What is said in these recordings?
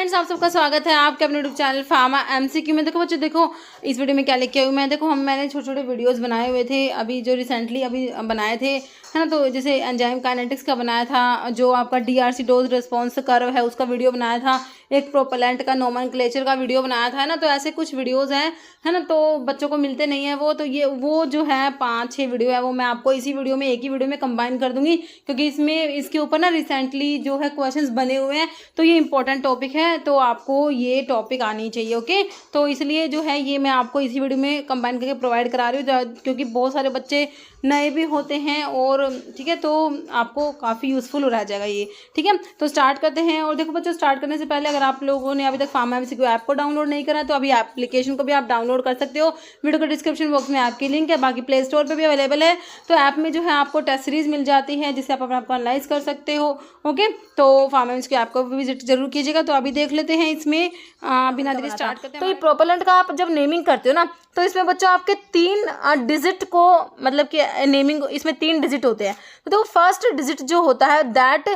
Friends, आप सबका स्वागत है आपके अपने यूट्यूब चैनल फार्मा एमसीक्यू में। देखो बच्चों, देखो इस वीडियो में क्या लेके आई हूँ मैं। देखो मैंने छोटे छोटे वीडियोस बनाए हुए थे अभी जो रिसेंटली अभी बनाए थे, है ना। तो जैसे एंजाइम काइनेटिक्स का बनाया था, जो आपका डीआरसी डोज रिस्पॉन्स कर्व है उसका वीडियो बनाया था, एक प्रोपेलेंट का नोमेनक्लेचर का वीडियो बनाया था, है ना। तो ऐसे कुछ वीडियोज़ हैं, है ना। तो बच्चों को मिलते नहीं है वो, तो ये वो जो है 5-6 वीडियो है वो मैं आपको इसी वीडियो में, एक ही वीडियो में कंबाइन कर दूंगी, क्योंकि इसमें इसके ऊपर ना रिसेंटली जो है क्वेश्चंस बने हुए हैं। तो ये इंपॉर्टेंट टॉपिक है, तो आपको ये टॉपिक आनी चाहिए, ओके। तो इसलिए जो है ये मैं आपको इसी वीडियो में कंबाइन करके प्रोवाइड करा रही हूँ, क्योंकि बहुत सारे बच्चे नए भी होते हैं और ठीक है, तो आपको काफ़ी यूज़फुल हो रह जाएगा ये, ठीक है। तो स्टार्ट करते हैं। और देखो बच्चों, स्टार्ट करने से पहले अगर आप लोगों ने अभी तक फार्मा एमसीक्यू ऐप को डाउनलोड नहीं करा तो अभी एप्लीकेशन को भी आप डाउनलोड कर सकते हो। वीडियो के डिस्क्रिप्शन बॉक्स में ऐप की लिंक है, बाकी प्ले स्टोर पर भी अवेलेबल है। तो ऐप में जो है आपको टेस्ट सीरीज मिल जाती है जिससे आप अपना आपको एनालाइज कर सकते हो, ओके। तो फार्मा एमसीक्यू ऐप को भी विजिट जरूर कीजिएगा। तो अभी देख लेते हैं इसमें बिना देरी स्टार्ट करते हैं। तो ये प्रोपेलेंट का आप जब नेमिंग करते हो ना, तो इसमें बच्चों आपके 3 डिजिट को, मतलब कि नेमिंग इसमें 3 डिजिट होते हैं। तो फर्स्ट डिजिट जो होता है दैट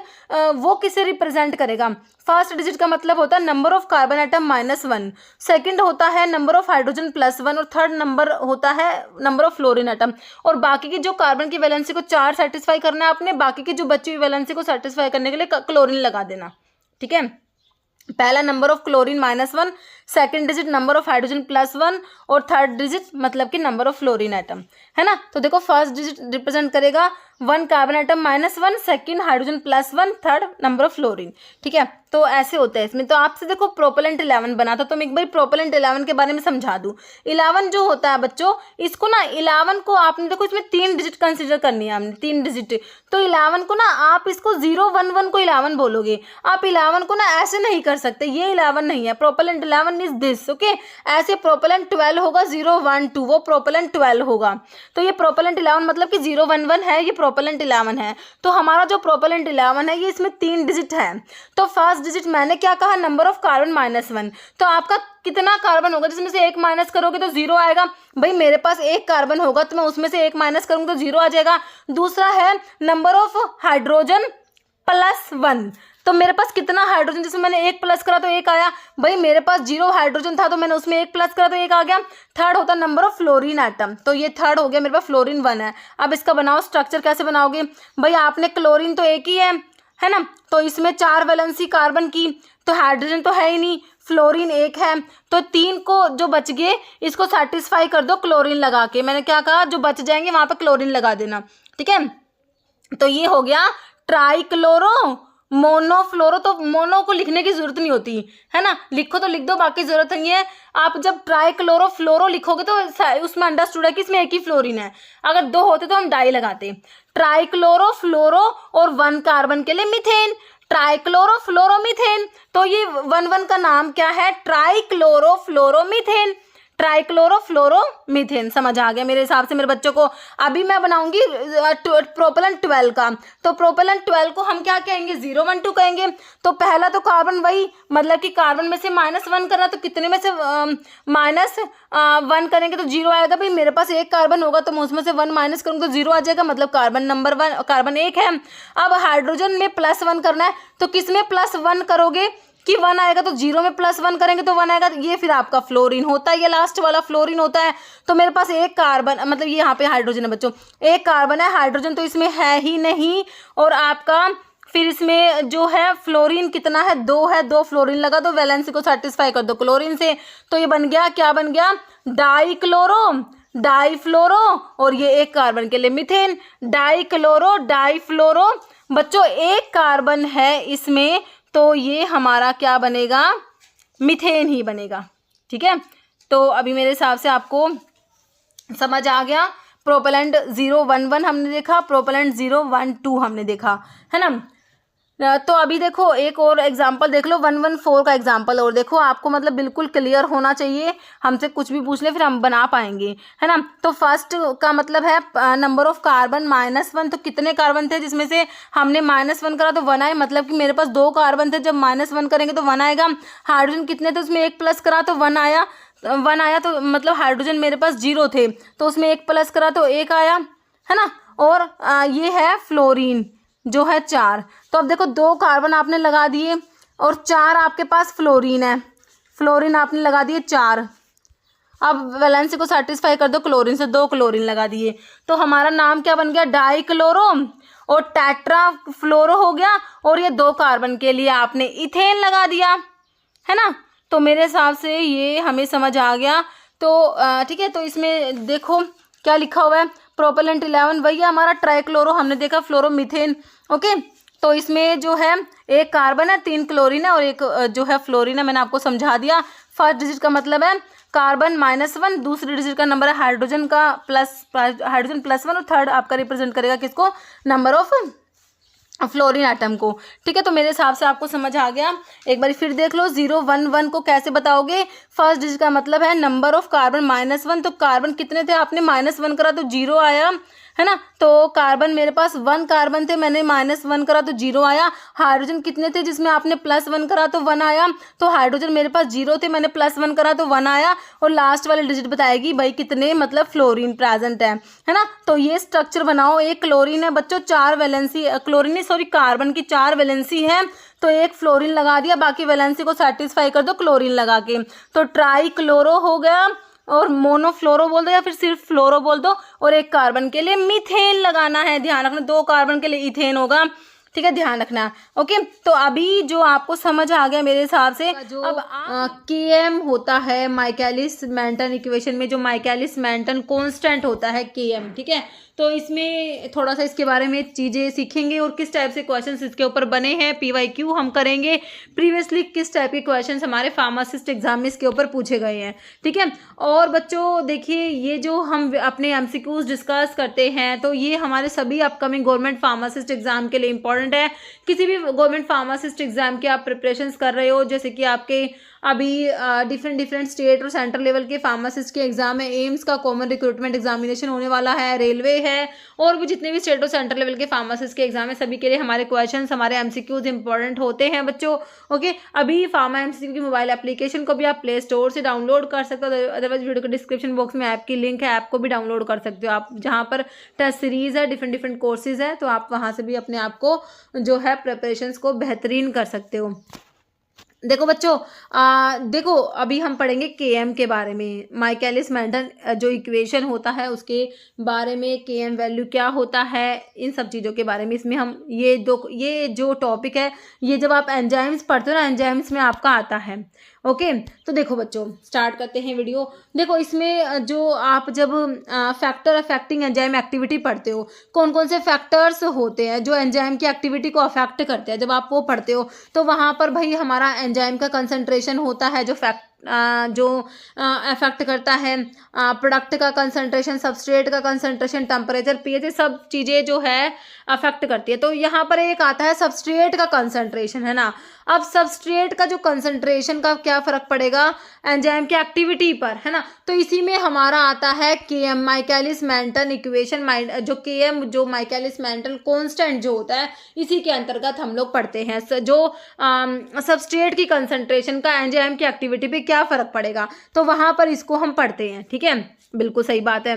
वो किसे रिप्रेजेंट करेगा। फर्स्ट डिजिट का मतलब होता है number of carbon atom -1, second होता है नंबर ऑफ हाइड्रोजन +1 और थर्ड नंबर होता है नंबर ऑफ फ्लोरीन एटम। और बाकी की जो कार्बन की वैलेंसी को 4 सेटिस्फाई करना है आपने, बाकी की जो बची हुई वैलेंसी को सेटिस्फाई करने के लिए क्लोरीन लगा देना, ठीक है। पहला number of chlorine -1, second digit number of hydrogen +1 और थर्ड डिजिट मतलब कि नंबर ऑफ फ्लोरीन एटम, है ना। तो देखो फर्स्ट डिजिट रिप्रेजेंट करेगा 1 carbon atom -1, second hydrogen +1, third number of fluorine, ठीक है। तो ऐसे होता है इसमें। तो आपसे देखो प्रोपेलेंट 11 बना था, तो मैं एक बार प्रोपेलेंट 11 के बारे में समझा दूं। 11 जो होता है बच्चों, इसको ना 11 को आपने देखो इसमें 3 डिजिट कंसिडर करनी है हमने, 3 डिजिट। तो 11 को ना आप इसको 011 को 11 बोलोगे, आप 11 को ना ऐसे नहीं कर सकते, ये 11 नहीं है। Propellant 11 is this, okay. ऐसे प्रोपेलेंट 12 होगा 012, वो प्रोपेलेंट 12 होगा। तो ये प्रोपेलेंट 11 मतलब कि 011 है, ये प्रोपेलेंट 11 है। तो हमारा जो प्रोपेलेंट 11 है ये इसमें 3 डिजिट है। तो फर्स्ट डिजिट मैंने क्या कहा, नंबर ऑफ कार्बन -1। तो आपका कितना कार्बन होगा, जिसमें से 1 माइनस करोगे तो 0 आएगा। भाई मेरे पास 1 कार्बन होगा तो मैं उसमें से 1 माइनस करूंगा तो 0 आ जाएगा। दूसरा है नंबर ऑफ हाइड्रोजन +1। तो मेरे पास कितना हाइड्रोजन, जिसमें मैंने 1 प्लस करा तो 1 आया। भाई मेरे पास 0 हाइड्रोजन था तो मैंने उसमें 1 प्लस करा तो 1 आ गया। थर्ड होता नंबर ऑफ फ्लोरीन एटम, तो ये थर्ड हो गया, मेरे पास फ्लोरीन 1 है। अब इसका बनाओ स्ट्रक्चर, कैसे बनाओगे। भाई आपने क्लोरीन तो एक ही है ना, तो इसमें 4 वैलेंसी कार्बन की, तो हाइड्रोजन तो है ही नहीं, फ्लोरीन 1 है, तो 3 को जो बच गए इसको सेटिस्फाई कर दो क्लोरीन लगा के। मैंने क्या कहा, जो बच जाएंगे वहां पर क्लोरीन लगा देना, ठीक है। तो ये हो गया ट्राइक्लोरो मोनोफ्लोरो। तो मोनो को लिखने की जरूरत नहीं होती, है ना, लिखो तो लिख दो, बाकी जरूरत नहीं है। आप जब ट्राइक्लोरो फ्लोरो लिखोगे तो उसमें अंडरस्टूड है कि इसमें एक ही फ्लोरीन है। अगर 2 होते तो हम डाई लगाते। ट्राइक्लोरो फ्लोरो और 1 कार्बन के लिए मीथेन, ट्राइक्लोरो फ्लोरोमीथेन। तो ये 1 का नाम क्या है, ट्राइक्लोरो फ्लोरोमीथेन, ट्राइक्लोरोफ्लोरोमीथेन। समझ आ गया मेरे हिसाब से मेरे बच्चों को। अभी मैं बनाऊंगी प्रोपेलेंट 12 का। तो प्रोपेलेंट 12 को हम क्या कहेंगे, 012 कहेंगे। तो पहला तो कार्बन, वही मतलब कि कार्बन में से -1 करना, तो कितने में से -1 करेंगे तो 0 आएगा। भाई मेरे पास 1 कार्बन होगा तो मैं उसमें से 1 माइनस करूंगा तो 0 आ जाएगा, मतलब कार्बन नंबर 1, कार्बन 1 है। अब हाइड्रोजन में +1 करना है, तो किस में +1 करोगे कि 1 आएगा, तो 0 में +1 करेंगे तो 1 आएगा। ये फिर आपका फ्लोरीन होता है, ये लास्ट वाला फ्लोरीन होता है। तो मेरे पास 1 कार्बन, मतलब ये यहाँ पे हाइड्रोजन है बच्चों, 1 कार्बन है, हाइड्रोजन तो इसमें है ही नहीं। और आपका फिर इसमें जो है फ्लोरीन कितना है, 2 है, 2 फ्लोरीन लगा दो, वैलेंसी को सेटिस्फाई कर दो क्लोरीन से। तो ये बन गया, क्या बन गया, डाइक्लोरो डाइफ्लोरो, और ये 1 कार्बन के लिए मीथेन, डाइक्लोरो डाइफ्लोरो। बच्चों 1 कार्बन है इसमें, तो ये हमारा क्या बनेगा, मीथेन ही बनेगा, ठीक है। तो अभी मेरे हिसाब से आपको समझ आ गया। प्रोपेलेंट 011 हमने देखा, प्रोपेलेंट 012 हमने देखा, है ना। तो अभी देखो एक और एग्जांपल देख लो, 114 का एग्जांपल और देखो, आपको मतलब बिल्कुल क्लियर होना चाहिए। हमसे कुछ भी पूछ ले फिर हम बना पाएंगे, है ना। तो फर्स्ट का मतलब है नंबर ऑफ कार्बन -1। तो कितने कार्बन थे, जिसमें से हमने -1 करा तो 1 आए, मतलब कि मेरे पास 2 कार्बन थे, जब -1 करेंगे तो 1 आएगा। हाइड्रोजन कितने थे, उसमें 1 प्लस करा तो 1 आया, 1 आया। तो मतलब हाइड्रोजन मेरे पास 0 थे, तो उसमें 1 प्लस करा तो 1 आया, है ना। और ये है फ्लोरीन जो है 4। तो अब देखो 2 कार्बन आपने लगा दिए, और 4 आपके पास फ्लोरीन है, फ्लोरीन आपने लगा दिए 4। अब वैलेंसी को सेटिस्फाई कर दो क्लोरीन से, 2 क्लोरीन लगा दिए, तो हमारा नाम क्या बन गया, डाई क्लोरो और टेट्रा फ्लोरो हो गया। और ये 2 कार्बन के लिए आपने इथेन लगा दिया, है ना। तो मेरे हिसाब से ये हमें समझ आ गया। तो ठीक है, तो इसमें देखो क्या लिखा हुआ है, प्रोपेलेंट 11 वही है हमारा ट्राइक्लोरो, हमने देखा फ्लोरोमीथेन। ओके, तो इसमें जो है 1 कार्बन है, 3 क्लोरीन है और 1 जो है फ्लोरीन है, मैंने आपको समझा दिया। फर्स्ट डिजिट का मतलब है कार्बन -1, दूसरी डिजिट का नंबर है हाइड्रोजन का हाइड्रोजन +1 और थर्ड आपका रिप्रेजेंट करेगा किसको, नंबर ऑफ फ्लोरीन एटम को। ठीक है, तो मेरे हिसाब से आपको समझ आ गया। एक बार फिर देख लो, 0 1 1 को कैसे बताओगे, फर्स्ट डिजिट का मतलब है नंबर ऑफ कार्बन -1, तो कार्बन कितने थे, आपने -1 करा तो 0 आया, है ना। तो कार्बन मेरे पास 1 कार्बन थे, मैंने -1 करा तो 0 आया। हाइड्रोजन कितने थे, जिसमें आपने +1 करा तो 1 आया, तो हाइड्रोजन मेरे पास 0 थे, मैंने +1 करा तो 1 आया। और लास्ट वाली डिजिट बताएगी भाई कितने मतलब फ्लोरीन प्रेजेंट है ना। तो ये स्ट्रक्चर बनाओ, एक क्लोरीन है बच्चों, 4 वैलेंसी, क्लोरीन सॉरी कार्बन की 4 वैलेंसी है, तो एक फ्लोरीन लगा दिया, बाकी वैलेंसी को सेटिस्फाई कर दो क्लोरीन लगा के, तो ट्राई क्लोरो हो गया। और मोनोफ्लोरो बोल दो या फिर सिर्फ फ्लोरो बोल दो। और 1 कार्बन के लिए मीथेन लगाना है, ध्यान रखना, 2 कार्बन के लिए इथेन होगा, ठीक है, ध्यान रखना। ओके, तो अभी जो आपको समझ आ गया मेरे हिसाब से, जो अब Km होता है माइकलिस मेंटन इक्वेशन में, जो माइकलिस मेंटन कांस्टेंट होता है Km, ठीक है। तो इसमें थोड़ा सा इसके बारे में चीज़ें सीखेंगे और किस टाइप से क्वेश्चंस इसके ऊपर बने हैं, PYQ हम करेंगे, प्रीवियसली किस टाइप के क्वेश्चंस हमारे फार्मासिस्ट एग्जाम में इसके ऊपर पूछे गए हैं, ठीक है। और बच्चों देखिए, ये जो हम अपने MCQs डिस्कस करते हैं, तो ये हमारे सभी अपकमिंग गवर्नमेंट फार्मासिस्ट एग्जाम के लिए इंपॉर्टेंट है। किसी भी गवर्नमेंट फार्मासिस्ट एग्जाम के आप प्रिपरेशंस कर रहे हो, जैसे कि आपके अभी डिफरेंट स्टेट और सेंट्रल लेवल के फार्मासिस्ट के एग्जाम है, एम्स का कॉमन रिक्रूटमेंट एग्जामिनेशन होने वाला है, रेलवे है, और भी जितने भी स्टेट और सेंट्रल लेवल के फार्मासिस्ट के एग्जाम है, सभी के लिए हमारे क्वेश्चंस, हमारे MCQs इंपॉर्टेंट होते हैं बच्चों। ओके, अभी फार्मा MCQ की मोबाइल एप्लीकेशन को भी आप प्ले स्टोर से डाउनलोड कर सकते हो, अदरवाइज वीडियो के डिस्क्रिप्शन बॉक्स में ऐप की लिंक है, ऐप को भी डाउनलोड कर सकते हो आप, जहाँ पर टेस्ट सीरीज है, डिफरेंट कोर्सेज है, तो आप वहाँ से भी अपने आप को जो है प्रिपरेशंस को बेहतरीन कर सकते हो। देखो बच्चों, देखो अभी हम पढ़ेंगे Km के बारे में, माइकलिस मेंटन जो इक्वेशन होता है उसके बारे में, Km वैल्यू क्या होता है, इन सब चीज़ों के बारे में इसमें हम ये जो टॉपिक है, ये जब आप एंजाइम्स पढ़ते हो ना, एंजाइम्स में आपका आता है। ओके, तो देखो बच्चों स्टार्ट करते हैं वीडियो। देखो इसमें जो आप जब फैक्टर अफेक्टिंग एंजाइम एक्टिविटी पढ़ते हो, कौन कौन से फैक्टर्स होते हैं जो एंजाइम की एक्टिविटी को अफेक्ट करते हैं, जब आप वो पढ़ते हो तो वहाँ पर भाई हमारा एंजाइम का कंसंट्रेशन होता है, जो अफेक्ट करता है प्रोडक्ट का कंसंट्रेशन, सबस्ट्रेट का कंसंट्रेशन, टेम्परेचर, pH, सब चीज़ें जो है अफेक्ट करती है। तो यहाँ पर एक आता है सबस्ट्रेट का कंसंट्रेशन, है ना। अब सबस्ट्रेट का जो कंसंट्रेशन का क्या फ़र्क पड़ेगा एंजाइम की एक्टिविटी पर, है ना। तो इसी में हमारा आता है Km, माइकलिस मेंटन इक्वेशन, जो Km जो माइकलिस मेंटन कांस्टेंट जो होता है, इसी के अंतर्गत हम लोग पढ़ते हैं जो सबस्ट्रेट की कंसंट्रेशन का एंजाइम की एक्टिविटी पे क्या फ़र्क पड़ेगा, तो वहाँ पर इसको हम पढ़ते हैं, ठीक है, बिल्कुल सही बात है।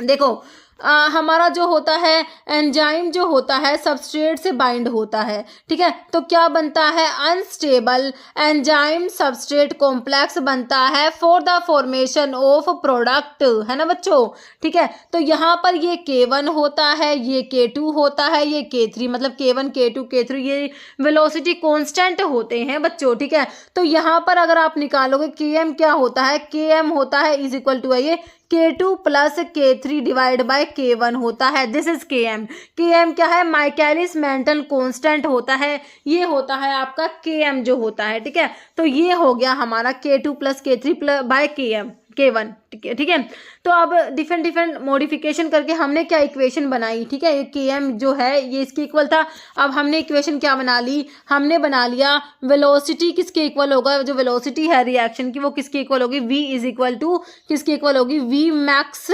देखो हमारा जो होता है एंजाइम जो होता है सबस्ट्रेट से बाइंड होता है, ठीक है, तो क्या बनता है, अनस्टेबल एंजाइम सबस्ट्रेट कॉम्प्लेक्स बनता है for the formation of product, है ना बच्चों, ठीक है। तो यहाँ पर ये K1 होता है, ये K2 होता है, ये K3, मतलब K1 K2 K3 ये वेलोसिटी कांस्टेंट होते हैं बच्चों, ठीक है। तो यहाँ पर अगर आप निकालोगे Km क्या होता है, Km होता है इज इक्वल टू है ये K2 + K3 divide by K1 होता है, दिस इज Km। Km क्या है, माइकलिस मेंटन कांस्टेंट होता है, ये होता है आपका Km जो होता है, ठीक है। तो ये हो गया हमारा K2 + K3 बाय K1, ठीक है। तो अब डिफरेंट मॉडिफिकेशन करके हमने क्या इक्वेशन बनाई, ठीक है, ये Km जो है ये इसके इक्वल था। अब हमने इक्वेशन क्या बना ली, हमने बना लिया वेलोसिटी किसके इक्वल होगा, जो वेलोसिटी है रिएक्शन की वो किसके इक्वल होगी, V इज इक्वल टू किसके इक्वल होगी, V मैक्स,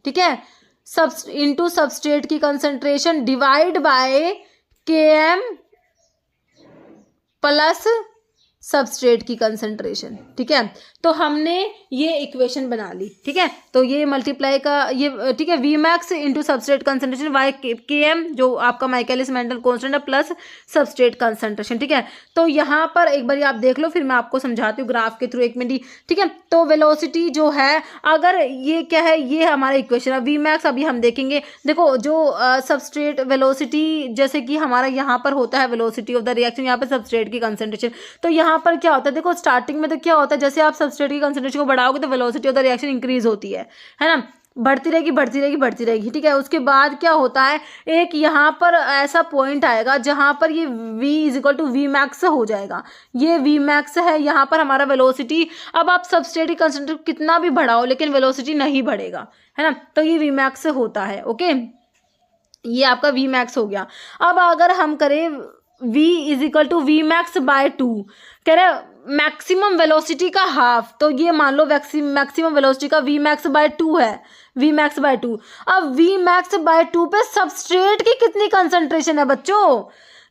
ठीक है, इनटू सबस्ट्रेट की concentration divide by Km plus substrate की कंसंट्रेशन। ठीक है, तो हमने ये इक्वेशन बना ली। ठीक है, तो ये मल्टीप्लाई का ये ठीक है, V max into substrate concentration by K M जो आपका माइकलिस मेंटन कांस्टेंट है प्लस सबस्ट्रेट कंसंट्रेशन। ठीक है, तो यहाँ पर एक बार आप देख लो, फिर मैं आपको समझाती हूँ ग्राफ के थ्रू, 1 मिनट। ठीक है, तो वेलोसिटी जो है, अगर ये क्या है, ये हमारा इक्वेशन है वी मैक्स। अभी हम देखेंगे, देखो जो सबस्ट्रेट वेलोसिटी, जैसे कि हमारा यहाँ पर होता है वेलोसिटी ऑफ द रिएक्शन, यहाँ पर सबस्ट्रेट की कंसंट्रेशन। तो यहाँ पर क्या होता है, देखो स्टार्टिंग में तो क्या होता है, जैसे आप सबस्ट्रेट की कंसंट्रेशन को बढ़ाओगे तो velocity of the reaction increase होती है ना, बढ़ती रहेगी बढ़ती रहेगी बढ़ती रहेगी। ठीक है, उसके बाद क्या होता है, एक यहाँ पर ऐसा पॉइंट आएगा जहाँ पर ये v is equal to V max हो जाएगा। ये v मैक्स है, यहाँ पर हमारा वेलोसिटी, अब आप सबस्ट्रेट की कंसंट्रेशन कितना भी बढ़ाओ लेकिन वेलोसिटी नहीं बढ़ेगा, है ना, तो ये v मैक्स होता है। ओके, ये आपका v मैक्स हो गया। अब अगर हम करें v is equal to V max by 2, कह रहे मैक्सिमम वेलोसिटी का हाफ, तो ये मान लो मैक्सिमम वेलोसिटी का वी मैक्स बाय 2 है, वी मैक्स बाय 2। अब वी मैक्स बाय 2 पे सबस्ट्रेट की कितनी कंसंट्रेशन है बच्चों,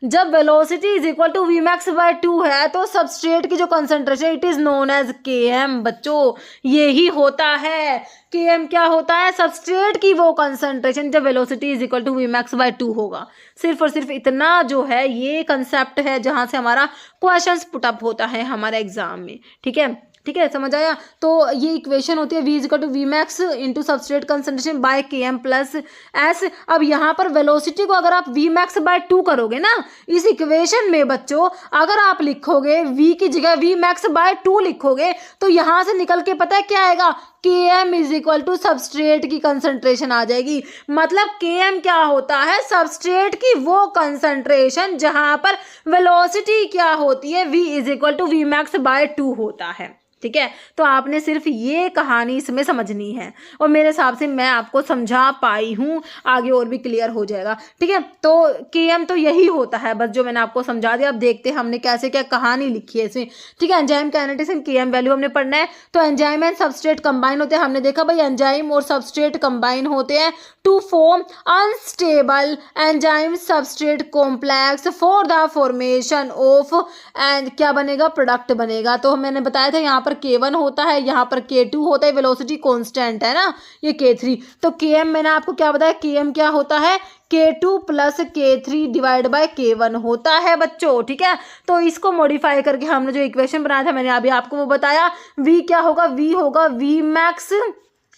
जब velocity is equal to V max by 2 है तो सबस्ट्रेट की जो concentration it is known as K M. बच्चों यही होता है, के एम क्या होता है, सबस्ट्रेट की वो कंसंट्रेशन जब velocity is equal to V max by 2 होगा। सिर्फ और सिर्फ इतना जो है ये कंसेप्ट है जहां से हमारा क्वेश्चंस पुटअप होता है हमारे एग्जाम में। ठीक है, ठीक है, समझ आया। तो ये इक्वेशन होती है v equal to V max into substrate concentration by K M plus S. अब यहाँ पर वेलोसिटी को अगर आप v मैक्स बाय 2 करोगे ना, इस इक्वेशन में बच्चों अगर आप लिखोगे v की जगह v मैक्स बाय 2 लिखोगे तो यहाँ से निकल के पता है क्या आएगा, K M is equal to substrate की कंसंट्रेशन आ जाएगी। मतलब के एम क्या होता है, सबस्ट्रेट की वो कंसंट्रेशन जहां पर वेलोसिटी क्या होती है, v is equal to V max by 2 होता है। ठीक है, तो आपने सिर्फ ये कहानी इसमें समझनी है और मेरे हिसाब से मैं आपको समझा पाई हूँ, आगे और भी क्लियर हो जाएगा। ठीक है, तो केएम तो यही होता है बस, जो मैंने आपको समझा दिया। अब देखते हैं हमने कैसे क्या कहानी लिखी है इसमें। ठीक है, enzyme kinetics and KM value हमने पढ़ना है। तो एंजाइम एंड सबस्ट्रेट कंबाइन होते हैं, हमने देखा भाई एंजाइम और सबस्ट्रेट कंबाइन होते हैं to form unstable enzyme substrate complex for the formation of and क्या बनेगा, प्रोडक्ट बनेगा। तो मैंने बताया था यहाँ पर K1 होता है, यहाँ पर K2 होता है, वेलोसिटी कांस्टेंट है ना, ये K3। तो Km मैंने आपको क्या बताया, Km क्या होता है, K2 plus K3 divide by K1 होता है बच्चों। ठीक है, तो इसको मॉडिफाई करके हमने जो इक्वेशन बनाया था मैंने अभी आपको वो बताया, V क्या होगा, V होगा V मैक्स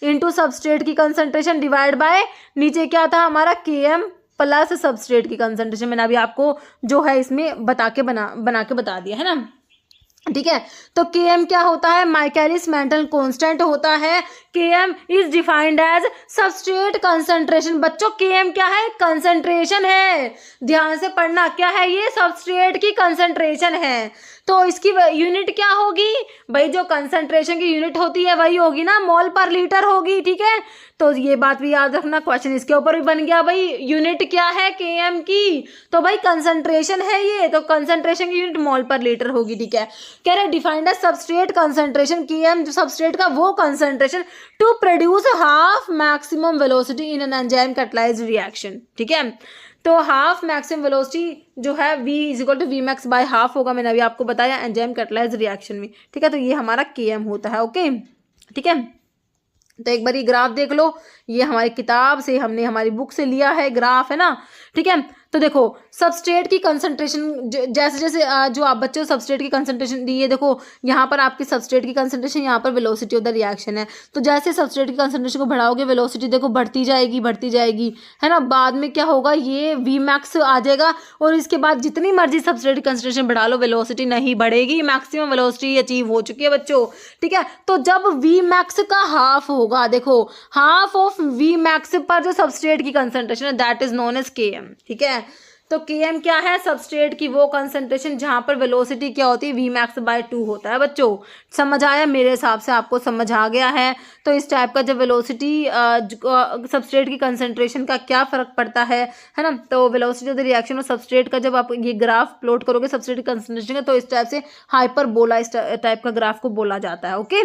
इंटू सबस्ट्रेट की कंसंट्रेशन डिवाइड बाय नीचे क्या था हमारा Km प्लस सबस्ट्रेट की कंसंट्रेशन। मैंने अभी आपको जो है इसमें बता के बना के बता दिया है ना। ठीक है, तो Km क्या होता है, माइकलिस मेंटन कांस्टेंट होता है। Km is defined as substrate concentration. बच्चों Km क्या है, कंसंट्रेशन है, ध्यान से पढ़ना, क्या है ये, सबस्ट्रेट की कंसंट्रेशन है। तो इसकी यूनिट क्या होगी भाई, जो कंसंट्रेशन की यूनिट होती है वही होगी ना, मोल पर लीटर होगी। ठीक है, तो ये बात भी याद रखना, क्वेश्चन इसके ऊपर भी बन गया भाई, यूनिट क्या है Km की, तो भाई कंसंट्रेशन है ये, तो कंसंट्रेशन की यूनिट मोल पर लीटर होगी। ठीक है, कह रहे defined as substrate concentration, Km जो सबस्ट्रेट का वो concentration to produce half maximum velocity in an enzyme catalysed reaction. ठीक है, तो हाफ मैक्सिमम वेलोसिटी जो है v is equal to V max by half होगा, मैंने अभी आपको बताया एंजाइम कैटलाइज्ड रिएक्शन में। ठीक है, तो ये हमारा Km होता है। ओके, ठीक है, तो एक बार ये ग्राफ देख लो, ये हमारी किताब से हमने हमारी बुक से लिया है ग्राफ, है ना। ठीक है, तो देखो सबस्ट्रेट की कंसंट्रेशन जैसे जैसे जो आप बच्चों सबस्ट्रेट की कंसंट्रेशन दी है, देखो यहाँ पर आपकी सबस्ट्रेट की कंसंट्रेशन, यहाँ पर वेलोसिटी ऑफ द रिएक्शन है। तो जैसे सबस्ट्रेट की कंसंट्रेशन को बढ़ाओगे वेलोसिटी देखो बढ़ती जाएगी, है ना। बाद में क्या होगा, ये वी मैक्स आ जाएगा और इसके बाद जितनी मर्जी सबस्ट्रेट की कंसंट्रेशन बढ़ा लो वेलोसिटी नहीं बढ़ेगी, मैक्सिमम वेलोसिटी अचीव हो चुकी है बच्चों। ठीक है, तो जब वी मैक्स का हाफ होगा, देखो हाफ ऑफ वी मैक्स पर जो सबस्ट्रेट की कंसंट्रेशन है that is known as Km। ठीक है, तो Km क्या है, सबस्ट्रेट की वो कंसंट्रेशन जहां पर वेलोसिटी क्या होती है, वी मैक्स बाय 2 होता है। बच्चों समझ आया, मेरे हिसाब से आपको समझ आ गया है। तो इस टाइप का जब वेलोसिटी सबस्ट्रेट की कंसंट्रेशन का क्या फ़र्क पड़ता है ना, तो वेलोसिटी ऑफ द रिएक्शन और सबस्ट्रेट का जब आप ये ग्राफ प्लॉट करोगे सबस्ट्रेट की कंसंट्रेशन का, तो इस टाइप से हाइपरबोला इस टाइप का ग्राफ को बोला जाता है। ओके,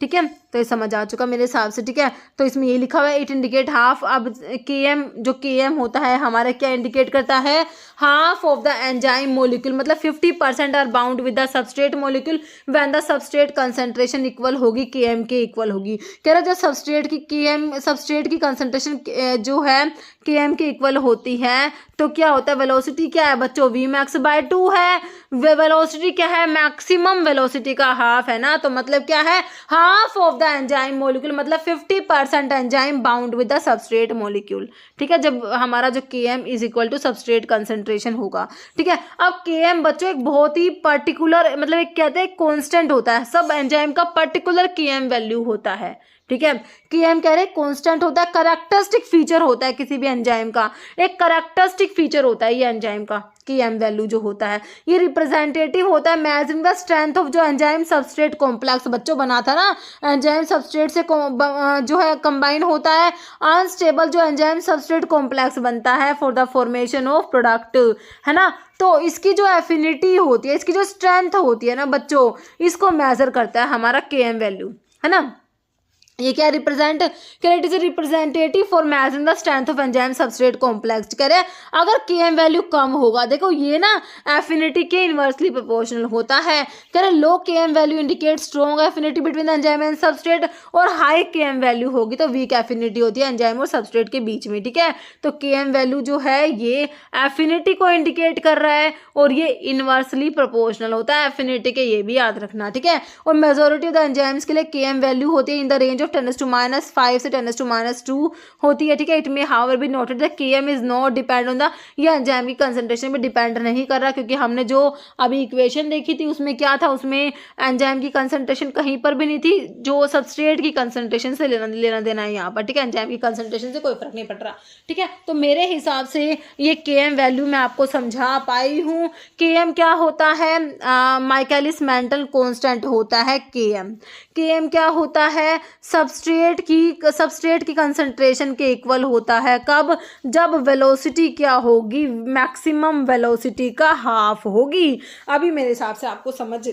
ठीक है, तो ये समझ आ चुका मेरे हिसाब से। ठीक है, तो इसमें ये लिखा हुआ है इट इंडिकेट हाफ। अब Km, जो Km होता है हमारा क्या इंडिकेट करता है, half of the enzyme molecule, मतलब 50% are bound with the substrate molecule when the substrate concentration equal होगी Km के इक्वल होगी। कह रहा है जब सबस्ट्रेट की कंसंट्रेशन जो है Km के इक्वल होती है तो क्या होता है, वेलोसिटी क्या है बच्चों, Vmax/2 है। वेलोसिटी क्या है, मैक्सिमम वेलोसिटी का हाफ है ना, तो मतलब क्या है, half of the enzyme molecule, मतलब 50% enzyme bound with the substrate molecule. ठीक है, जब हमारा जो Km is equal to substrate concentration होगा। ठीक है, अब Km बच्चों एक बहुत ही पर्टिकुलर, मतलब एक कहते हैं कॉन्स्टेंट होता है, सब एंजाइम का पर्टिकुलर Km वैल्यू होता है। ठीक है, Km कह रहे कांस्टेंट होता है, कैरेक्टरिस्टिक फीचर होता है किसी भी एंजाइम का, एक कैरेक्टरिस्टिक फीचर होता है ये एंजाइम का। Km वैल्यू जो होता है ये रिप्रेजेंटेटिव होता है मेजरिंग द स्ट्रेंथ ऑफ जो एंजाइम सबस्ट्रेट कॉम्प्लेक्स बच्चों बना था ना, एंजाइम सबस्ट्रेट से जो है कंबाइन होता है, अनस्टेबल जो एंजाइम सबस्ट्रेट कॉम्प्लेक्स बनता है for the formation of product, है ना। तो इसकी जो एफिनिटी होती है, इसकी जो स्ट्रेंथ होती है ना बच्चों, इसको मेजर करता है हमारा Km वैल्यू, है ना। ये क्या रिप्रेजेंट करे, it is representative for measuring the strength of enzyme substrate complex. करे अगर Km वैल्यू कम होगा, देखो ये ना एफिनिटी के इनवर्सली प्रोपोर्शनल होता है। करे लो Km value indicate strong affinity between enzyme and substrate, और हाई Km वैल्यू होगी तो वीक एफिनिटी होती है एंजाइम और सबस्ट्रेट के बीच में। ठीक है, तो Km वैल्यू जो है ये एफिनिटी को इंडिकेट कर रहा है और ये इनवर्सली प्रोपोर्शनल होता है एफिनिटी के, ये भी याद रखना। ठीक है, और मेजोरिटी ऑफ द एंजाइम्स के लिए Km वैल्यू होती है इन द रेंज ऑफ 10⁻⁵ से 10⁻² होती है। ठीक है, इट में however be noted that Km is not depend on the, ये एंजाइम की कंसंट्रेशन पे डिपेंड नहीं कर रहा, क्योंकि हमने जो अभी इक्वेशन देखी थी उसमें क्या था, उसमें एंजाइम की कंसंट्रेशन कहीं पर भी नहीं थी, जो सबस्ट्रेट की कंसंट्रेशन से लेना देना है यहाँ पर। ठीक है, एंजाइम की कंसंट्रेशन से कोई फर्क नहीं पड़ रहा। ठीक है, तो मेरे हिसाब से ये Km वैल्यू मैं आपको समझा पाई हूँ। Km क्या होता है, माइकलिस मेंटन कांस्टेंट होता है Km क्या होता है, सबस्ट्रेट की कंसंट्रेशन के इक्वल होता है। कब, जब वेलोसिटी क्या होगी, मैक्सिमम वेलोसिटी का हाफ होगी। अभी मेरे हिसाब से आपको समझ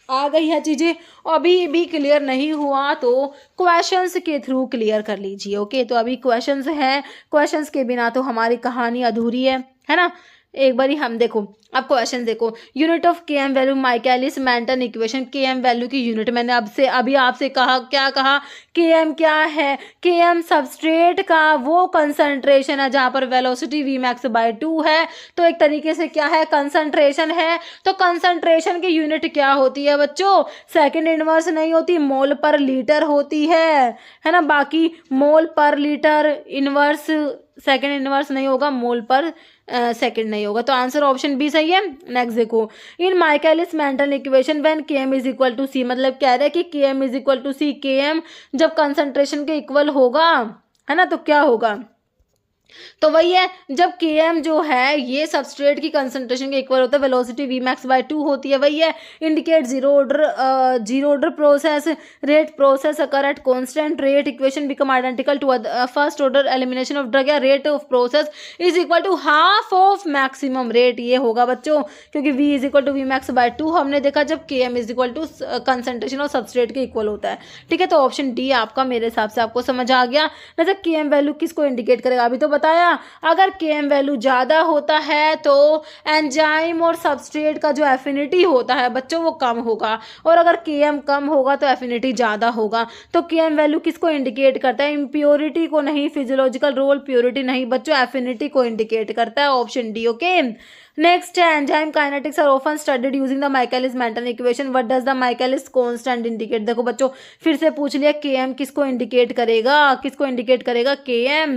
आ गई है चीज़ें, अभी भी क्लियर नहीं हुआ तो क्वेश्चंस के थ्रू क्लियर कर लीजिए। ओके, तो अभी क्वेश्चंस हैं, क्वेश्चंस के बिना तो हमारी कहानी अधूरी है ना। एक बारी हम देखो, अब क्वेश्चन देखो, unit of Km value Michaelis Menten equation, Km value की यूनिट मैंने अभी आपसे कहा, क्या कहा, Km क्या है, Km सबस्ट्रेट का वो कंसंट्रेशन है जहाँ पर वेलोसिटी Vmax/2 है, तो एक तरीके से क्या है, कंसंट्रेशन है। तो कंसंट्रेशन की यूनिट क्या होती है बच्चों, सेकंड इनवर्स नहीं होती, मोल पर लीटर होती है ना। बाकी मोल पर लीटर इनवर्स, सेकंड इनवर्स नहीं होगा, मोल पर सेकंड नहीं होगा, तो आंसर ऑप्शन बी सही है। नेक्स्ट देखो, in Michaelis Menten equation when Km is equal to C, मतलब कह रहे हैं कि Km is equal to C, Km जब कंसंट्रेशन के इक्वल होगा, है ना, तो क्या होगा, तो वही है, जब Km जो है ये सबस्ट्रेट की कंसंट्रेशन के इक्वल होता है, वेलोसिटी Vmax/2 होती है, वही है, indicate zero order process, rate process occur at constant rate, equation become identical to first order elimination of drug, या rate of process is equal to half of maximum rate, ये होगा बच्चों, क्योंकि V is equal to Vmax/2 हमने देखा जब Km is equal to concentration और substrate के इक्वल होता है। ठीक है, तो ऑप्शन डी आपका मेरे हिसाब से आपको समझ आ गया। जब Km वैल्यू किसको इंडिकेट करेगा, अभी तो बताया, अगर Km वैल्यू ज़्यादा होता है तो एंजाइम और सबस्ट्रेट का जो एफिनिटी होता है बच्चों वो कम होगा, और अगर Km कम होगा तो एफिनिटी ज़्यादा होगा। तो Km वैल्यू किसको इंडिकेट करता है, इम्प्योरिटी को नहीं, फिजियोलॉजिकल रोल प्योरिटी नहीं बच्चों, एफिनिटी को इंडिकेट करता है, ऑप्शन डी। ओके, नेक्स्ट है, enzyme kinetics are often studied using the Michaelis Menten equation, what does the Michaelis constant indicate. देखो बच्चों फिर से पूछ लिया, Km किसको इंडिकेट करेगा, Km,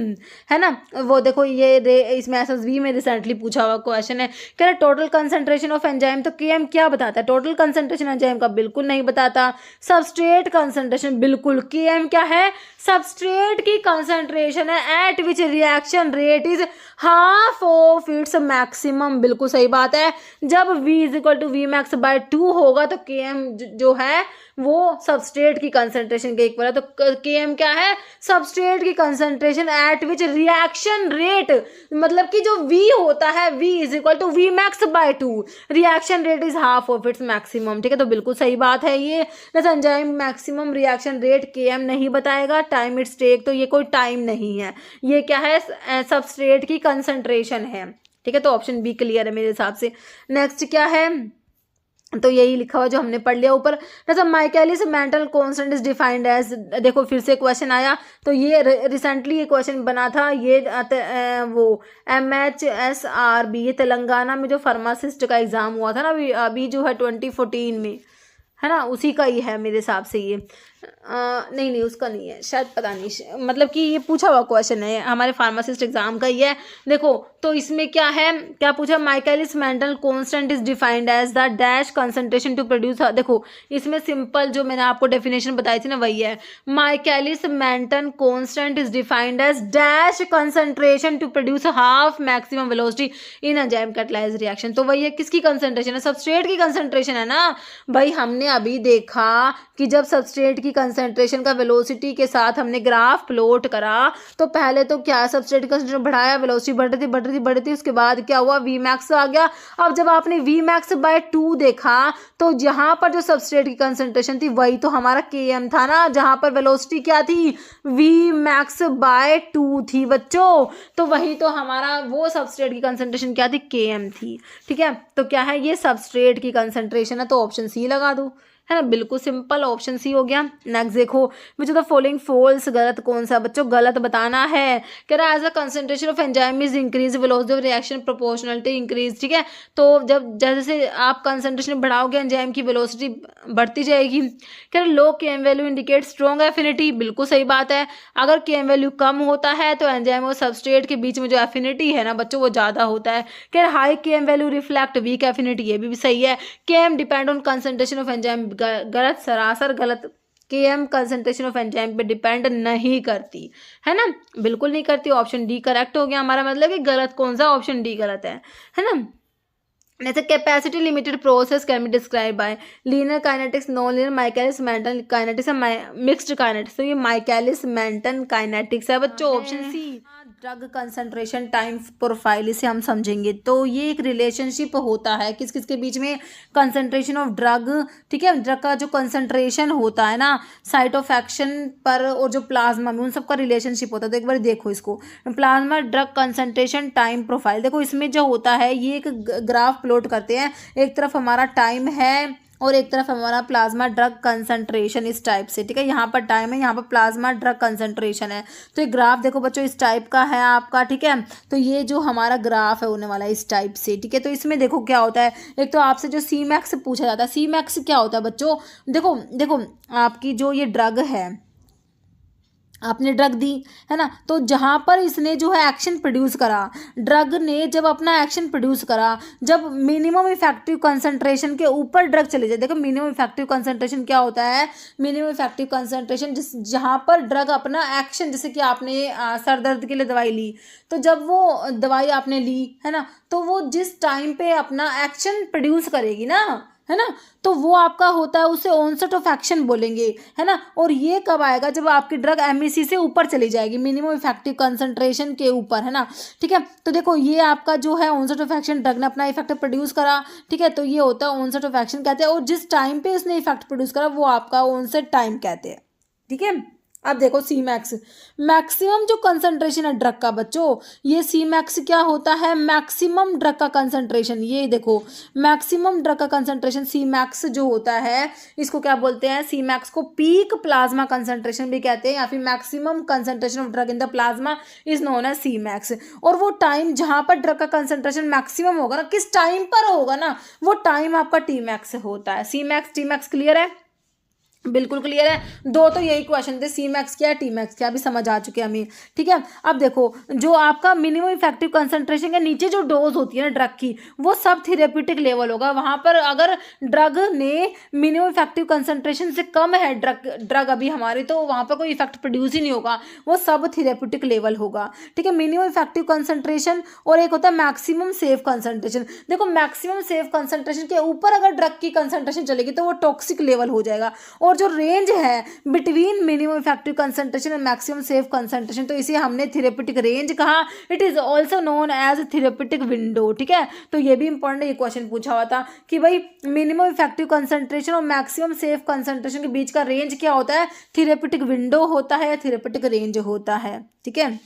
है ना। वो देखो ये इसमें SSB में रिसेंटली पूछा हुआ क्वेश्चन है, कह रहे टोटल कंसंट्रेशन ऑफ एंजाइम, तो Km क्या बताता है, टोटल कंसंट्रेशन एंजाइम का बिल्कुल नहीं बताता। सबस्ट्रेट कंसंट्रेशन बिल्कुल, Km क्या है, सबस्ट्रेट की कंसंट्रेशन है at which reaction rate is half of its maximum, बिल्कुल सही बात है। जब v is equal to V max by 2 होगा तो km जो है वो सबस्ट्रेट की कंसंट्रेशन के इक्वल है। तो km क्या है, सबस्ट्रेट की concentration at which reaction rate, मतलब कि जो v होता है v is equal to V max by 2, reaction rate is half of its maximum. ठीक है, तो बिल्कुल सही बात है ये। Enzyme maximum reaction rate km नहीं बताएगा, टाइम इट्स टेक, तो ये कोई टाइम नहीं है, ये क्या है, सबस्ट्रेट की कंसंट्रेशन है। ठीक है, तो ऑप्शन बी क्लियर है मेरे हिसाब से। नेक्स्ट क्या है, तो यही लिखा हुआ जो हमने पढ़ लिया ऊपर। जैसा Michaelis Menten constant is defined as, देखो फिर से क्वेश्चन आया, तो ये रिसेंटली ये क्वेश्चन बना था, ये वो MHSRB, ये तेलंगाना में जो फार्मासिस्ट का एग्जाम हुआ था ना अभी जो है 2014 में, है ना, उसी का ही है मेरे हिसाब से ये। नहीं उसका नहीं है शायद, पता नहीं, मतलब कि ये पूछा हुआ क्वेश्चन है हमारे फार्मासिस्ट एग्जाम का ही है। देखो तो इसमें क्या है, क्या पूछा, Michaelis Menten constant is defined as the dash concentration to produce, देखो इसमें सिंपल जो मैंने आपको डेफिनेशन बताई थी ना वही है, Michaelis Menten constant is defined as dash concentration to produce half maximum velocity in enzyme catalyse reaction. तो वही है, किसकी कंसंट्रेशन है, सबस्ट्रेट की कंसंट्रेशन है ना भाई। हमने अभी देखा कि जब सबस्ट्रेट की कंसंट्रेशन का वेलोसिटी के साथ हमने ग्राफ प्लॉट करा, तो पहले तो क्या सबस्ट्रेट की कंसंट्रेशन बढ़ाया, वेलोसिटी बढ़ रही थी, उसके बाद क्या हुआ, वी मैक्स आ गया। अब जब आपने वी मैक्स बाय 2 देखा, तो जहां पर जो सबस्ट्रेट की कंसंट्रेशन थी वही तो हमारा km था ना, जहां पर वेलोसिटी क्या थी, वी मैक्स बाय 2 थी बच्चों, तो वही तो हमारा वो सबस्ट्रेट की कंसंट्रेशन क्या थी, km थी। ठीक है, तो क्या है, ये सबस्ट्रेट की कंसंट्रेशन है, तो ऑप्शन सी लगा दो, है ना, बिल्कुल सिंपल, ऑप्शन सी हो गया। नेक्स्ट देखो, which of the following false, गलत कौन सा बच्चों, गलत बताना है। कह रहा है as a concentration of enzyme is increase, velocity of reaction proportionality increase. ठीक है, तो जब जैसे आप कंसंट्रेशन बढ़ाओगे एंजाइम की वेलोसिटी बढ़ती जाएगी। कह रहे low km value indicate strong affinity, बिल्कुल सही बात है। अगर km वैल्यू कम होता है तो एंजाइम और सबस्ट्रेट के बीच में जो एफिनिटी है ना बच्चों वो ज़्यादा होता है। कह रहे high km value reflect weak affinity, ये भी सही है। km depend on concentration of enzyme, गलत, सरासर गलत। km कंसंट्रेशन ऑफ एंजाइम पे डिपेंड नहीं करती, है ना, बिल्कुल नहीं करती। ऑप्शन डी करेक्ट हो गया हमारा, मतलब कि गलत कौन सा, ऑप्शन डी गलत है ना। जैसे capacity limited process can be describe by linear kinetics, non linear, Michaelis Menten kinetics, mixed kinetics. तो ये माइकलिस मेंटन काइनेटिक्स है बच्चों, option C. Drug concentration time profile, इसे हम समझेंगे। तो ये एक रिलेशनशिप होता है किस किस के बीच में, कंसंट्रेशन ऑफ ड्रग, ठीक है, ड्रग का जो कंसंट्रेशन होता है ना साइट ऑफ एक्शन पर, और जो प्लाज्मा में, उन सबका रिलेशनशिप होता है। तो एक बार देखो इसको, plasma drug concentration time profile, देखो इसमें जो होता है ये एक ग्राफ प्लॉट करते हैं, एक तरफ हमारा टाइम है और एक तरफ हमारा प्लाज्मा ड्रग कंसंट्रेशन, इस टाइप से। ठीक है, यहाँ पर टाइम है, यहाँ पर प्लाज्मा ड्रग कंसंट्रेशन है। तो ये ग्राफ देखो बच्चों इस टाइप का है आपका, ठीक है, तो ये जो हमारा ग्राफ है होने वाला है इस टाइप से। ठीक है, तो इसमें देखो क्या होता है, एक तो आपसे जो सी मैक्स पूछा जाता है, सी मैक्स क्या होता है बच्चों, देखो देखो आपकी जो ये ड्रग है, आपने ड्रग दी, है ना, तो जहाँ पर इसने जो है एक्शन प्रोड्यूस करा, ड्रग ने जब अपना एक्शन प्रोड्यूस करा, जब मिनिमम इफेक्टिव कंसंट्रेशन के ऊपर ड्रग चले जाए, देखो मिनिमम इफेक्टिव कंसंट्रेशन क्या होता है, मिनिमम इफेक्टिव कंसंट्रेशन जहाँ पर ड्रग अपना एक्शन, जैसे कि आपने सर दर्द के लिए दवाई ली, तो जब वो दवाई आपने ली, है ना, तो वो जिस टाइम पे अपना एक्शन प्रोड्यूस करेगी ना, है ना, तो वो आपका होता है, उसे ऑनसेट ऑफ एक्शन बोलेंगे, है ना। और ये कब आएगा, जब आपकी ड्रग एमईसी से ऊपर चली जाएगी, मिनिमम इफेक्टिव कंसंट्रेशन के ऊपर, है ना। ठीक है, तो देखो ये आपका जो है ऑनसेट ऑफ एक्शन, ड्रग ने अपना इफेक्ट प्रोड्यूस करा, ठीक है, तो ये होता है ऑनसेट ऑफ एक्शन कहते हैं, और जिस टाइम पे उसने इफेक्ट प्रोड्यूस करा वो आपका ऑनसेट टाइम कहते हैं। ठीक है, अब देखो सी मैक्स, मैक्सिमम जो कंसंट्रेशन है ड्रग का बच्चों, ये सी मैक्स क्या होता है, मैक्सिमम ड्रग का कंसंट्रेशन, ये देखो मैक्सिमम ड्रग का कंसंट्रेशन सी मैक्स जो होता है, इसको क्या बोलते हैं, सी मैक्स को पीक प्लाज्मा कंसंट्रेशन भी कहते हैं, या फिर maximum concentration of drug in the plasma is known as C max. और वो टाइम जहां पर ड्रग का कंसंट्रेशन मैक्सिमम होगा ना, किस टाइम पर होगा ना, वो टाइम आपका टी मैक्स होता है। C Max T max clear है। बिल्कुल क्लियर है। दो तो यही क्वेश्चन थे, सी मैक्स क्या है, टी मैक्स क्या, अभी समझ आ चुके हैं हमें। ठीक है, अब देखो जो आपका मिनिमम इफेक्टिव कंसंट्रेशन के नीचे जो डोज होती है ना ड्रग की, वो सब थेरेप्यूटिक लेवल होगा। वहां पर अगर ड्रग ने मिनिमम इफेक्टिव कंसंट्रेशन से कम है ड्रग अभी हमारी, तो वहां पर कोई इफेक्ट प्रोड्यूस ही नहीं होगा, वो सब थेरेप्यूटिक लेवल होगा। ठीक है, मिनिमम इफेक्टिव कंसंट्रेशन और एक होता है मैक्सिमम सेफ कंसंट्रेशन। देखो मैक्सिमम सेफ कंसंट्रेशन के ऊपर अगर ड्रग की कंसंट्रेशन चलेगी तो वो टॉक्सिक लेवल हो जाएगा। और जो रेंज है between minimum effective concentration and maximum safe concentration, तो इसे हमने थेरेप्यूटिक रेंज कहा। It is also known as therapeutic window. ठीक है, तो ये भी इंपॉर्टेंट, ये क्वेश्चन पूछा हुआ था कि भाई मिनिमम इफेक्टिव कंसंट्रेशन और मैक्सिमम सेफ कंसंट्रेशन के बीच का रेंज क्या होता है, थेरेप्यूटिक विंडो होता है या थेरेप्यूटिक रेंज होता है। ठीक है,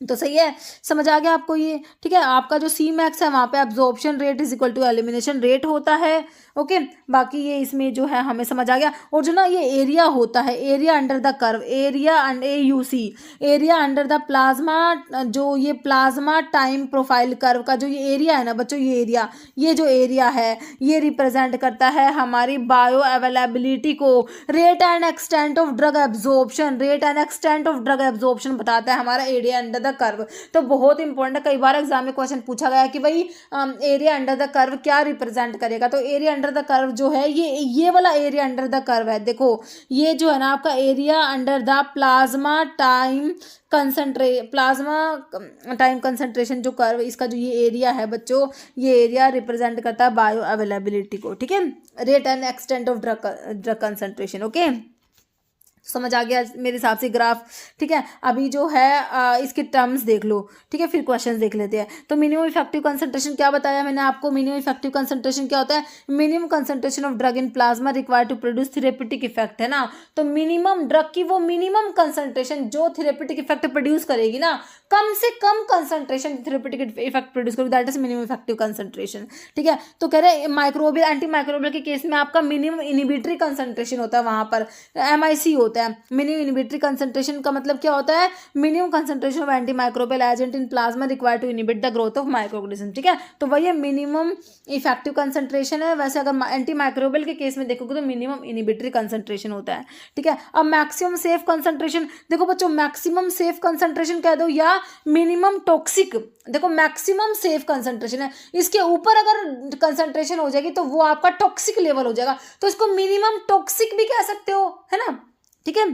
तो सही है, समझ आ गया आपको ये। ठीक है, आपका जो सी मैक्स है वहाँ पे absorption rate is equal to elimination rate होता है। ओके, बाकी ये इसमें जो है हमें समझ आ गया। और जो ना ये एरिया होता है, area under the curve, area and AUC, area under the plasma, जो ये प्लाज्मा टाइम प्रोफाइल कर्व का जो ये एरिया है ना बच्चों, ये एरिया, ये जो एरिया है ये रिप्रेजेंट करता है हमारी बायो अवेलेबिलिटी को। Rate and extent of drug absorption, rate and extent of drug absorption बताता है हमारा एरिया अंडर द कर्व। तो बहुत इंपॉर्टेंट है, कई बार एग्जाम में क्वेश्चन पूछा गया कि भाई एरिया अंडर द कर्व क्या रिप्रेजेंट करेगा। तो एरिया अंडर द कर्व जो है ये वाला एरिया अंडर द कर्व है। देखो ये जो है ना आपका area under the plasma time concentration जो कर्व, इसका जो ये एरिया है बच्चों, ये एरिया रिप्रेजेंट करता है बायो अवेलेबिलिटी को। ठीक है, rate and extent of drug concentration. Okay, समझ आ गया मेरे हिसाब से ग्राफ। ठीक है, अभी जो है इसके टर्म्स देख लो। ठीक है, फिर क्वेश्चंस देख लेते हैं। तो मिनिमम इफेक्टिव कंसंट्रेशन क्या बताया मैंने आपको, मिनिमम इफेक्टिव कंसंट्रेशन क्या होता है, minimum concentration of drug in plasma required to produce therapeutic effect, है ना। तो मिनिमम ड्रग की वो मिनिमम कंसंट्रेशन जो थेरेप्यूटिक इफेक्ट प्रोड्यूस करेगी ना, कम से कम कंसंट्रेशन थेरेप्यूटिक इफेक्ट प्रोड्यूस करेगी, that is minimum effective concentration. ठीक है, तो कह रहे हैं माइक्रोबियल एंटी माइक्रोबियल के केस में आपका मिनिमम इनिबिटरी कंसंट्रेशन होता है, वहां पर MIC होता है। मिनिमम इनिबिटरी कंसंट्रेशन का मतलब क्या होता है, minimum concentration of anti microbial agent in plasma required to inhibit the growth of microorganism. ठीक है, तो वही मिनिमम इफेक्टिव कंसंट्रेशन है। वैसे अगर एंटी माइक्रोबियल के केस में देखोगे तो मिनिमम इनिबिटरी कंसंट्रेशन होता है। ठीक है, अब मैक्सिमम सेफ कंसंट्रेशन, देखो बच्चों मैक्सिमम सेफ कंसंट्रेशन कह दो या मिनिमम टॉक्सिक, देखो मैक्सिमम सेफ कंसंट्रेशन है, इसके ऊपर अगर कंसंट्रेशन हो जाएगी तो वो आपका टॉक्सिक लेवल हो जाएगा, तो इसको मिनिमम टॉक्सिक भी कह सकते हो, है ना। ठीक है,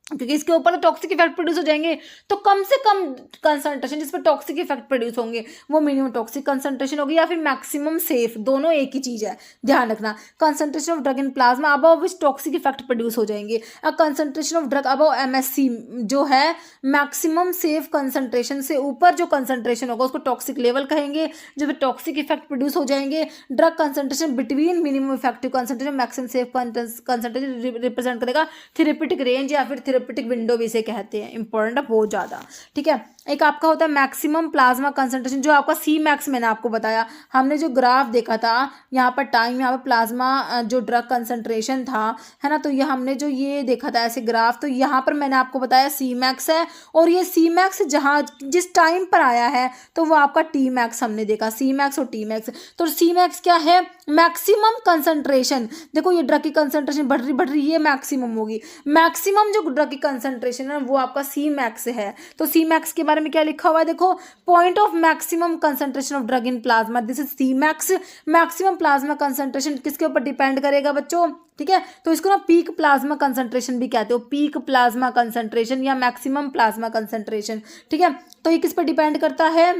क्योंकि इसके ऊपर तो टॉक्सिक इफेक्ट प्रोड्यूस हो जाएंगे, तो कम से कम कंसंट्रेशन जिस पर टॉक्सिक इफेक्ट प्रोड्यूस होंगे वो मिनिमम टॉक्सिक कंसंट्रेशन होगी या फिर मैक्सिमम सेफ, दोनों एक ही चीज है, ध्यान रखना। Concentration of drug in plasma above which toxic effect produce हो जाएंगे। अब concentration of drug above MSC जो है मैक्सिमम सेफ कंसंट्रेशन से ऊपर जो कंसंट्रेशन होगा उसको टॉक्सिक लेवल कहेंगे, जो फिर टॉक्सिक इफेक्ट प्रोड्यूस हो जाएंगे। Drug concentration between minimum effective concentration maximum safe concentration represent करेगा थेरेप्यूटिक रेंज या फिर थेरेप्यूटिक विंडो भी इसे कहते हैं, इंपॉर्टेंट है बहुत ज़्यादा। ठीक है, एक आपका होता है मैक्सिमम प्लाज्मा कंसंट्रेशन, जो आपका सी मैक्स मैंने आपको बताया, हमने जो ग्राफ देखा था यहाँ पर टाइम, यहाँ पर प्लाज्मा जो ड्रग कंसंट्रेशन था, है ना, तो ये हमने जो ये देखा था ऐसे ग्राफ, तो यहाँ पर मैंने आपको बताया सी मैक्स है, और ये सी मैक्स जहाँ जिस टाइम पर आया है तो वो आपका टी मैक्स हमने देखा, सी मैक्स और टी मैक्स। तो सी मैक्स क्या है, मैक्सिमम कंसंट्रेशन, देखो ये ड्रग की कंसंट्रेशन बढ़ रही ये मैक्सिमम होगी, मैक्सिमम जो ड्रग की कंसंट्रेशन है वो आपका सी मैक्स है। तो सी मैक्स के बारे में क्या लिखा हुआ है, देखो point of maximum concentration of drug in plasma, this is C max. Maximum plasma concentration किसके ऊपर डिपेंड करेगा बच्चों, ठीक है, तो इसको ना पीक प्लाज्मा कंसंट्रेशन भी कहते हो, पीक प्लाज्मा कंसंट्रेशन या मैक्सिमम प्लाज्मा कंसंट्रेशन। ठीक है, तो ये किस पर डिपेंड करता है,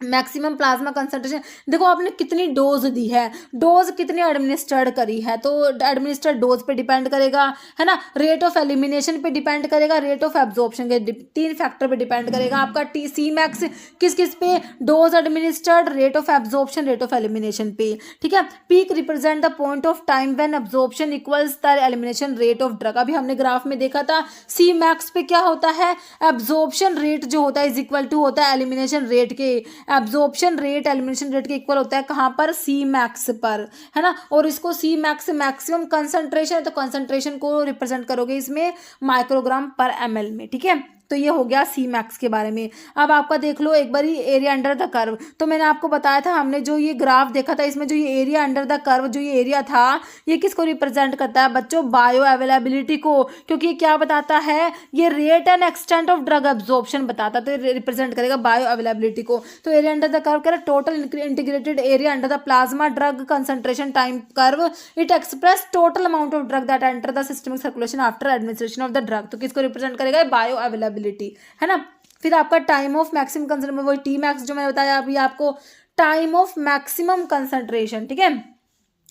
मैक्सिमम प्लाज्मा कंसंट्रेशन। देखो आपने कितनी डोज दी है, डोज कितनी एडमिनिस्टर्ड करी है, तो एडमिनिस्टर्ड डोज पे डिपेंड करेगा, है ना, रेट ऑफ एलिमिनेशन पे डिपेंड करेगा, रेट ऑफ एब्जॉर्प्शन के 3 फैक्टर पे डिपेंड करेगा आपका टी सी मैक्स, किस किस पे, dose administered, rate of absorption, rate of elimination पे। ठीक है, peak represent the point of time when absorption equals the elimination rate of drug, अभी हमने ग्राफ में देखा था सी मैक्स पे क्या होता है, एब्जॉर्प्शन रेट जो होता है इज इक्वल टू होता है एलिमिनेशन रेट के, एब्जॉर्प्शन रेट एलिमिनेशन रेट के इक्वल होता है कहाँ पर, सी मैक्स पर, है ना। और इसको सी मैक्स मैक्सिमम कंसंट्रेशन है, तो कंसंट्रेशन को रिप्रेजेंट करोगे इसमें माइक्रोग्राम पर ml में। ठीक है, तो ये हो गया सी मैक्स के बारे में। अब आपका देख लो एक बारी एरिया अंडर द कर्व। तो मैंने आपको बताया था, हमने जो ये ग्राफ देखा था, इसमें जो ये एरिया अंडर द कर्व जो ये एरिया था, ये किसको रिप्रेजेंट करता है बच्चों? बायो अवेलेबिलिटी को, क्योंकि ये क्या बताता है? ये rate and extent of drug absorption बताता, तो ये रिप्रेजेंट करेगा बायो अवेलेबिलिटी को। तो एरिया अंडर द कर्व कह रहा है total integrated area under the plasma drug concentration time curve, it express total amount of drug that enter the systemic circulation after administration of the drug. तो किसको represent करेगा? Bio availability, है ना। फिर आपका टाइम ऑफ मैक्सिमम कंसंट्रेशन, वही T max जो मैंने बताया अभी आपको, टाइम ऑफ मैक्सिमम कंसंट्रेशन, ठीक है,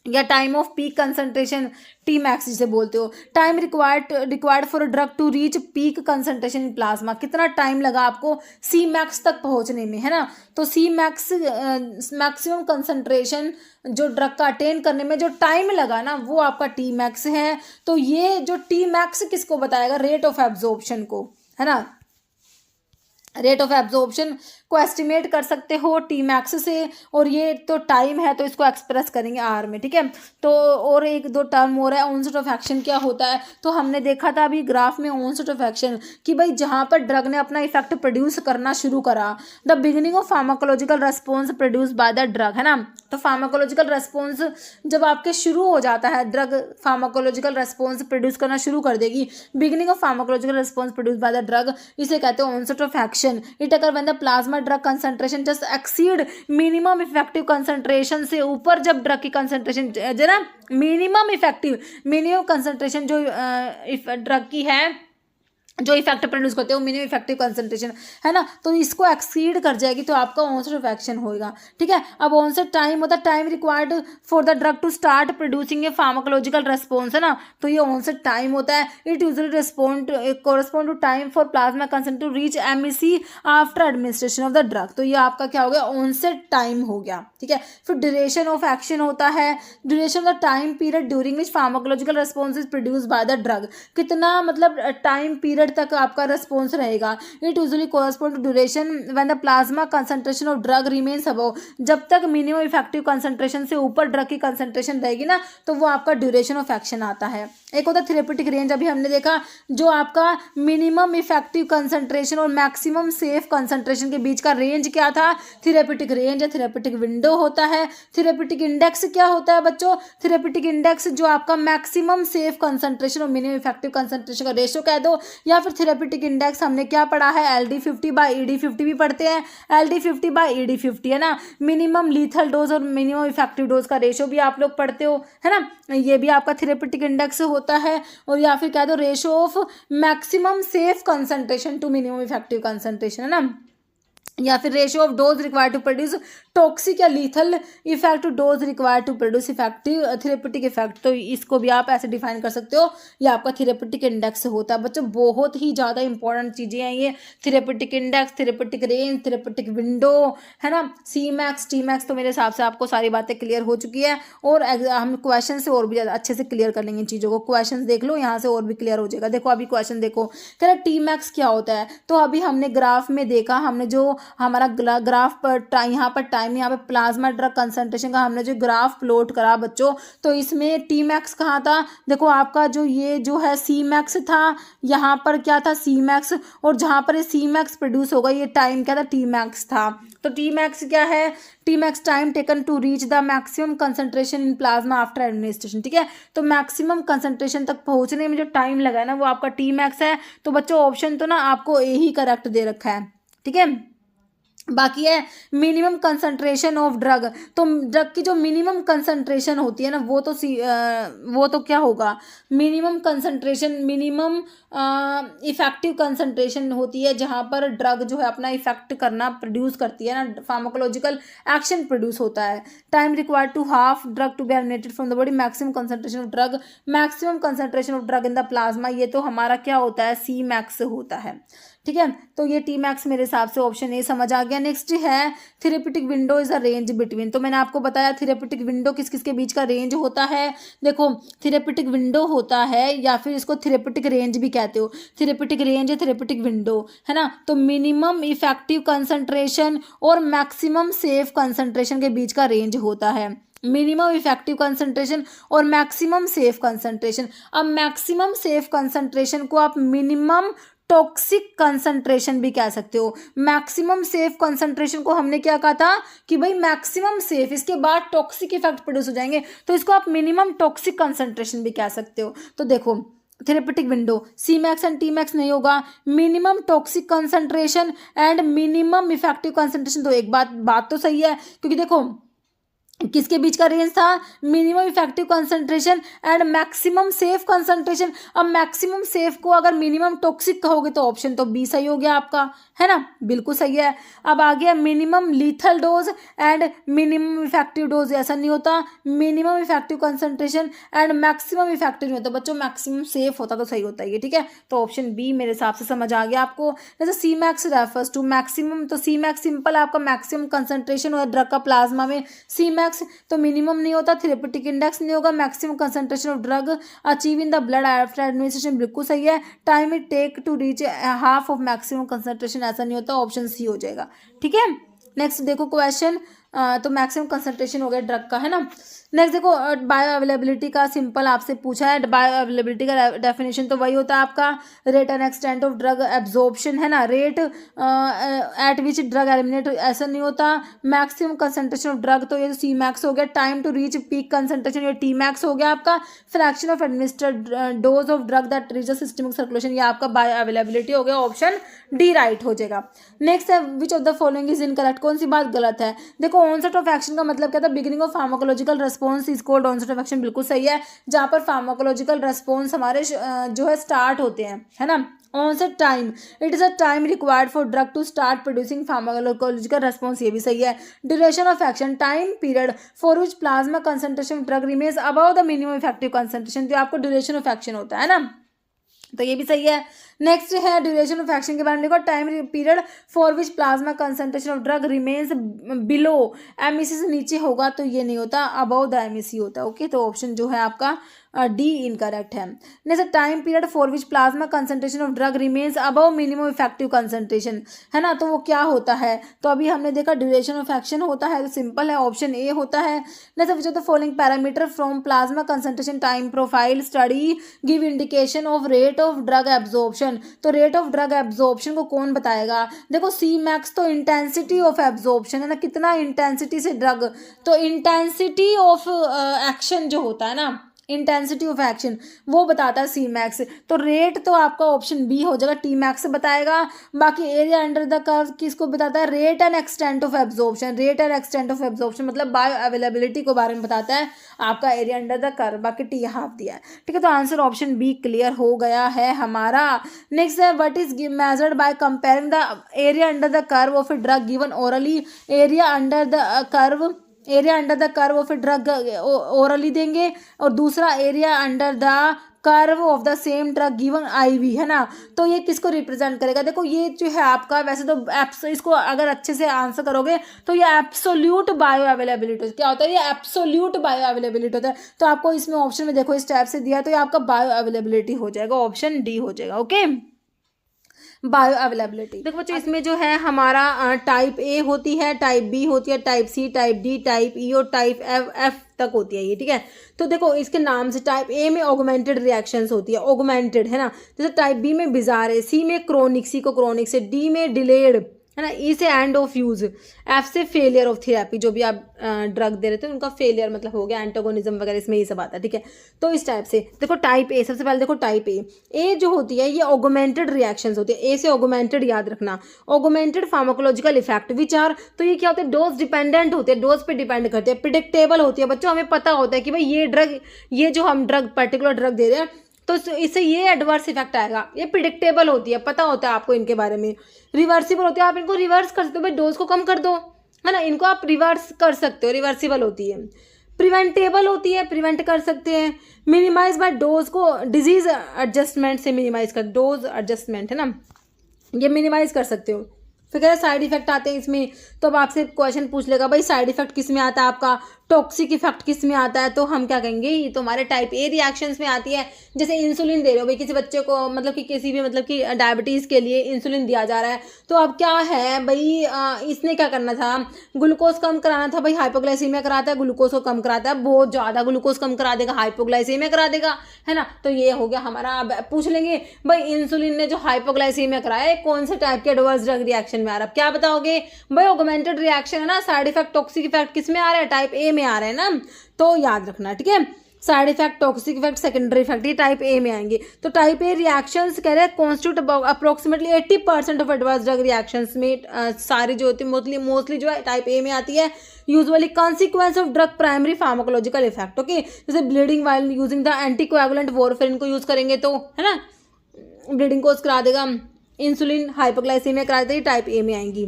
या time of peak concentration, T max जिसे बोलते हो। Time required for a drug to reach peak concentration in plasma, कितना टाइम लगा आपको सी मैक्स तक पहुंचने में, है ना। तो सी मैक्स मैक्सिमम कंसंट्रेशन जो ड्रग का अटेन करने में जो टाइम लगा ना, वो आपका टी मैक्स है। तो ये जो टी मैक्स किसको बताएगा? रेट ऑफ एब्जॉर्प्शन को, है ना। रेट ऑफ एब्जॉर्प्शन को एस्टिमेट कर सकते हो टी मैक्स से, और ये तो टाइम है तो इसको एक्सप्रेस करेंगे आर में, ठीक है। तो और एक दो टर्म हो रहा है, ऑनसेट ऑफ एक्शन क्या होता है? तो हमने देखा था अभी ग्राफ में ऑनसेट ऑफ एक्शन कि भाई जहाँ पर ड्रग ने अपना इफेक्ट प्रोड्यूस करना शुरू करा, the beginning of pharmacological response produce by the drug, है ना। तो फार्माकोलॉजिकल रेस्पॉन्स जब आपके शुरू हो जाता है, ड्रग फार्माकोलॉजिकल रेस्पॉन्स प्रोड्यूस करना शुरू कर देगी, beginning of pharmacological response produce by the drug, इसे कहते हैं onset of action. It occur when the plasma drug concentration just exceed minimum effective concentration, से ऊपर जब ड्रग की कंसंट्रेशन जो ना मिनिमम कंसंट्रेशन जो ड्रग की है, जो इफेक्ट प्रोड्यूस करते हैं वो मिनिमम इफेक्टिव कंसंट्रेशन, है ना, तो इसको एक्सीड कर जाएगी तो आपका ऑनसेट ऑफ एक्शन होगा, ठीक है। अब ऑनसेट टाइम होता है time required for the drug to start producing a pharmacological response, है ना। तो ये ऑनसेट टाइम होता है। It usually correspond to time for plasma concentration to reach MEC after administration of the drug. तो ये आपका क्या हो गया? ऑनसेट टाइम हो गया, ठीक है। फिर ड्यूरेशन ऑफ एक्शन होता है, duration of the time period during which pharmacological response is produce by the drug, कितना मतलब टाइम पीरियड तक आपका रेस्पॉन्स रहेगा। It usually correspond to duration when the plasma concentration of drug remains above, जब तक minimum effective concentration से ऊपर drug की कंसंट्रेशन रहेगी ना, तो वो आपका ड्यूरेशन ऑफ एक्शन आता है। एक होता है थेरेप्यूटिक रेंज, अभी हमने देखा जो आपका मिनिमम इफेक्टिव कंसंट्रेशन और मैक्सिमम सेफ कंसंट्रेशन के बीच का रेंज क्या था? थेरेप्यूटिक रेंज या थेरेप्यूटिक विंडो होता है। थेरेप्यूटिक इंडेक्स क्या होता है बच्चों? थेरेप्यूटिक इंडेक्स जो आपका मैक्सिमम सेफ कंसंट्रेशन और मिनिमम इफेक्टिव कंसंट्रेशन का रेशियो कह दो, या फिर थेरेप्यूटिक इंडेक्स हमने क्या पढ़ा है? LD50/ED50 भी पढ़ते हैं, LD50/ED50, है ना। मिनिमम लीथल डोज और मिनिमम इफेक्टिव डोज का रेशियो भी आप लोग पढ़ते हो, है ना। ये भी आपका थेरेप्यूटिक इंडेक्स होता है। और या फिर कह दो ratio of maximum safe concentration to minimum effective concentration, है ना। या फिर ratio of dose required to produce toxic या lethal effect to dose required to produce effective therapeutic effect. तो इसको भी आप ऐसे डिफाइन कर सकते हो, ये आपका थेरेप्यूटिक इंडेक्स होता है बच्चों। बहुत ही ज़्यादा इंपॉर्टेंट चीज़ें हैं ये, therapeutic index, therapeutic range, therapeutic window, है ना। सी मैक्स, टी मैक्स, तो मेरे हिसाब से आपको सारी बातें क्लियर हो चुकी है। और हम क्वेश्चन से और भी ज़्यादा अच्छे से क्लियर कर लेंगे इन चीज़ों को। क्वेश्चन देख लो, यहाँ से और भी क्लियर हो जाएगा। देखो अभी क्वेश्चन देखो, कह रहा टी मैक्स क्या होता है? तो अभी हमने ग्राफ में देखा, हमने जो हमारा ग्राफ पर यहाँ पर टाइम, यहाँ पे प्लाज्मा ड्रग कंसंट्रेशन का हमने जो ग्राफ प्लॉट करा बच्चों, तो इसमें टी मैक्स कहाँ था? देखो आपका जो ये जो है सी मैक्स था, यहाँ पर क्या था? सी मैक्स, और जहाँ पर ये सी मैक्स प्रोड्यूस होगा ये टाइम क्या था? टी मैक्स था। तो टी मैक्स क्या है? T max time taken to reach the maximum concentration in plasma after administration, ठीक है। तो मैक्सिमम कंसंट्रेशन तक पहुँचने में जो टाइम लगा है ना, वो आपका टी मैक्स है। तो बच्चों ऑप्शन तो ना आपको ए ही करेक्ट दे रखा है, ठीक है। बाकी है मिनिमम कंसंट्रेशन ऑफ ड्रग, तो ड्रग की जो मिनिमम कंसंट्रेशन होती है ना, वो तो क्या होगा? Minimum concentration, minimum effective concentration होती है जहाँ पर ड्रग जो है अपना इफेक्ट करना प्रोड्यूस करती है ना, फार्माकोलॉजिकल एक्शन प्रोड्यूस होता है। Time required to half drug to be eliminated from the body, maximum concentration of drug, maximum concentration of drug in the plasma, ये तो हमारा क्या होता है? सी मैक्स होता है, ठीक है। तो ये टी मैक्स मेरे हिसाब से ऑप्शन ए समझ आ गया। नेक्स्ट है therapeutic window is a range between, तो मैंने आपको बताया थेरेप्यूटिक विंडो किस किस के बीच का रेंज होता है। देखो थेरेप्यूटिक विंडो होता है, या फिर इसको थेरेप्यूटिक रेंज भी कहते हो। थेरेप्यूटिक रेंज है थेरेप्यूटिक विंडो, है ना। तो मिनिमम इफेक्टिव कंसंट्रेशन और मैक्सिमम सेफ कंसंट्रेशन के बीच का रेंज होता है। मिनिमम इफेक्टिव कंसंट्रेशन और मैक्सिमम सेफ कंसंट्रेशन। अब मैक्सिमम सेफ कंसंट्रेशन को आप मिनिमम टॉक्सिक कंसंट्रेशन भी कह सकते हो। मैक्सिमम सेफ कंसंट्रेशन को हमने क्या कहा था कि भाई मैक्सिमम सेफ, इसके बाद टॉक्सिक इफेक्ट प्रोड्यूस हो जाएंगे, तो इसको आप मिनिमम टॉक्सिक कंसंट्रेशन भी कह सकते हो। तो देखो therapeutic window Cmax and Tmax नहीं होगा, minimum toxic concentration and minimum effective concentration. तो एक बात तो सही है, क्योंकि देखो किसके बीच का रेंज था, minimum effective concentration and maximum safe concentration. अब मैक्सिमम सेफ को अगर मिनिमम टॉक्सिक कहोगे तो ऑप्शन तो बी सही हो गया आपका, है ना, बिल्कुल सही है। अब आ गया minimum lethal dose and minimum effective dose, ऐसा नहीं होता, minimum effective concentration and maximum effective नहीं होता बच्चों, मैक्सिमम सेफ होता तो सही होता है ये, ठीक है। तो ऑप्शन बी मेरे हिसाब से समझ आ गया आपको। जैसे Cmax रेफर्स टू मैक्सिमम, तो Cmax सिंपल आपका मैक्सिमम कंसंट्रेशन हो ड्रग का प्लाज्मा में, Cmax तो मिनिमम नहीं होता, थेरेपेटिक इंडेक्स नहीं होगा, maximum concentration of drug achieve in the blood after administration, बिल्कुल सही है। Time it take to reach half of maximum concentration, ऐसा नहीं होता, ऑप्शन सी हो जाएगा, ठीक है। नेक्स्ट देखो क्वेश्चन, तो मैक्सिमम कंसंट्रेशन हो गया ड्रग का, है ना। नेक्स्ट देखो बायो अवेलेबिलिटी का सिंपल आपसे पूछा है, बायो अवेलेबिलिटी का डेफिनेशन तो वही होता है आपका rate and extent of drug absorption, है ना, rate at which drug eliminate, ऐसा नहीं होता। मैक्सिमम कंसंट्रेशन ऑफ ड्रग, तो ये Cmax हो गया। Time to reach peak concentration, ये Tmax हो गया आपका। Fraction of administered dose of drug that reach systemic circulation, ये आपका बायो अवेलेबिलिटी हो गया, ऑप्शन डी राइट हो जाएगा। नेक्स्ट है विच of the following is incorrect, कौन सी बात गलत है। देखो ऑनसेट ऑफ एक्शन का मतलब क्या था, beginning of pharmacological response is called onset of action, बिल्कुल सही है, जहाँ पर फार्माकोलॉजिकल रिस्पॉन्स हमारे जो है स्टार्ट होते हैं, है ना। Onset time, it is a time required for drug to start producing pharmacological response, ये भी सही है। Duration of action, time period for which plasma concentration drug remains above the minimum effective concentration, जो आपको ड्यूरेशन ऑफ एक्शन होता है ना, तो ये भी सही है। नेक्स्ट है ड्यूरेशन ऑफ एक्शन के बारे में देखो, time period for which plasma concentration of drug remains below MEC, से नीचे होगा तो ये नहीं होता, अबव द एमईसी होता है, ओके। तो ऑप्शन जो है आपका डी इनकरेक्ट है। Next time period for which plasma concentration of drug remains above minimum effective concentration, है ना, तो वो क्या होता है, तो अभी हमने देखा ड्यूरेशन ऑफ एक्शन होता है, तो सिंपल है, ऑप्शन ए होता है। Next which of the following parameter from plasma concentration time profile study give indication of rate of drug absorption, तो रेट ऑफ ड्रग एब्जॉर्प्शन को कौन बताएगा। देखो Cmax तो इंटेंसिटी ऑफ एब्जॉर्प्शन है ना, कितना इंटेंसिटी से ड्रग, तो इंटेंसिटी ऑफ एक्शन जो होता है ना, इंटेंसिटी ऑफ एक्शन वो बताता है Cmax, तो रेट तो आपका ऑप्शन बी हो जाएगा, Tmax से बताएगा। बाकी एरिया अंडर द कर्व किसको बताता है, rate and extent of absorption, rate and extent of absorption मतलब बायो अवेलेबिलिटी के बारे में बताता है आपका एरिया अंडर द कर्व, बाकी टी हाफ दिया है, ठीक है। तो आंसर ऑप्शन बी क्लियर हो गया है हमारा। नेक्स्ट है what is measured by comparing the area under the curve of a drug given orally, area under the curve, area under the curve of a drug orally देंगे, और दूसरा area under the curve of the same drug given IV, है ना, तो ये किसको represent करेगा। देखो ये जो है आपका, वैसे तो इसको अगर अच्छे से आंसर करोगे तो ये एब्सोल्यूट बायो अवेलेबिलिटी, क्या होता है, ये एब्सोल्यूट बायो अवेलेबिलिटी होता है। तो आपको इसमें ऑप्शन में देखो इस टाइप से दिया, तो ये आपका बायो अवेलेबिलिटी हो जाएगा, ऑप्शन डी हो जाएगा, ओके। बायो अवेलेबिलिटी देखो बच्चों, इसमें जो है हमारा टाइप ए होती है, टाइप बी होती है, type C, type D, type E और टाइप एफ तक होती है ये, ठीक है। तो देखो इसके नाम से टाइप ए में ऑगमेंटेड रिएक्शंस होती है, ऑगमेंटेड, है ना, जैसे टाइप बी में बिजार है, सी में क्रोनिक, सी को क्रोनिक से, डी में डिलेड, है ना, ई से एंड ऑफ यूज, एफ से फेलियर ऑफ थेरेपी, जो भी आप ड्रग दे रहे थे उनका फेलियर मतलब हो गया, एंटागोनिज्म वगैरह इसमें ये सब आता है, ठीक है। तो इस टाइप से देखो टाइप ए, सबसे पहले देखो टाइप ए जो होती है ये ऑगमेंटेड रिएक्शंस होती है, ए से ऑगमेंटेड याद रखना, augmented pharmacological effect which are, तो ये क्या होते हैं, डोज डिपेंडेंट होते हैं, डोज पे डिपेंड करते हैं, प्रिडिक्टेबल होती है बच्चों, हमें पता होता है कि भाई ये ड्रग, ये जो हम ड्रग पर्टिकुलर ड्रग दे रहे हैं तो इससे ये एडवर्स इफेक्ट आएगा, ये प्रिडिक्टेबल होती है, पता होता है आपको इनके बारे में। रिवर्सिबल होती है, आप इनको रिवर्स कर सकते हो, भाई डोज को कम कर दो, है ना, इनको आप रिवर्स कर सकते हो, रिवर्सिबल होती है। प्रिवेंटेबल होती है, प्रिवेंट कर सकते हैं। मिनिमाइज बाय डोज को डिजीज एडजस्टमेंट से मिनिमाइज कर, डोज एडजस्टमेंट, है ना, ये मिनिमाइज कर सकते हो। फिर कह रहे साइड इफेक्ट आते हैं इसमें, तो अब आपसे क्वेश्चन पूछ लेगा भाई साइड इफेक्ट किस में आता है आपका, टॉक्सिक इफेक्ट किस में आता है, तो हम क्या कहेंगे, ये तो हमारे टाइप ए रिएक्शंस में आती है। जैसे इंसुलिन दे रहे हो भाई किसी बच्चे को, मतलब कि किसी भी मतलब कि डायबिटीज़ के लिए इंसुलिन दिया जा रहा है, तो अब क्या है भाई, इसने क्या करना था, ग्लूकोज कम कराना था भाई, हाइपोग्लाइसीमिया कराता है, ग्लूकोज को कम कराता है, बहुत ज़्यादा ग्लूकोज कम करा देगा, हाइपोग्लाइसीमिया करा देगा, है ना। तो ये हो गया हमारा। अब पूछ लेंगे भाई इंसुलिन ने जो हाइपोग्लाइसीमिया कराया कौन से टाइप के एडवर्स ड्रग रिएक्शन में आ रहा है, क्या बताओगे भाई, ऑगमेंटेड रिएक्शन है ना, साइड इफेक्ट टॉक्सिक इफेक्ट किस में आ रहा है, टाइप ए में आ रहे हैं ना, तो याद रखना, ठीक है। Side effect, toxic effect, secondary effect, ये टाइप ए में आएंगे। तो टाइप ए रिएक्शंस कह रहे हैं constitute approximately 80% of adverse drug reactions में सारी जो होती है मोस्टली जो है टाइप ए में आती है। Usually consequence of drug primary pharmacological effect, okay, जैसे bleeding while using the anticoagulant warfarin को यूज करेंगे तो, है ना, ब्लीडिंग कोज करा देगा। इंसुलिन हाइपोग्लाइसीमिया करा देगी, टाइप ए में आएंगी।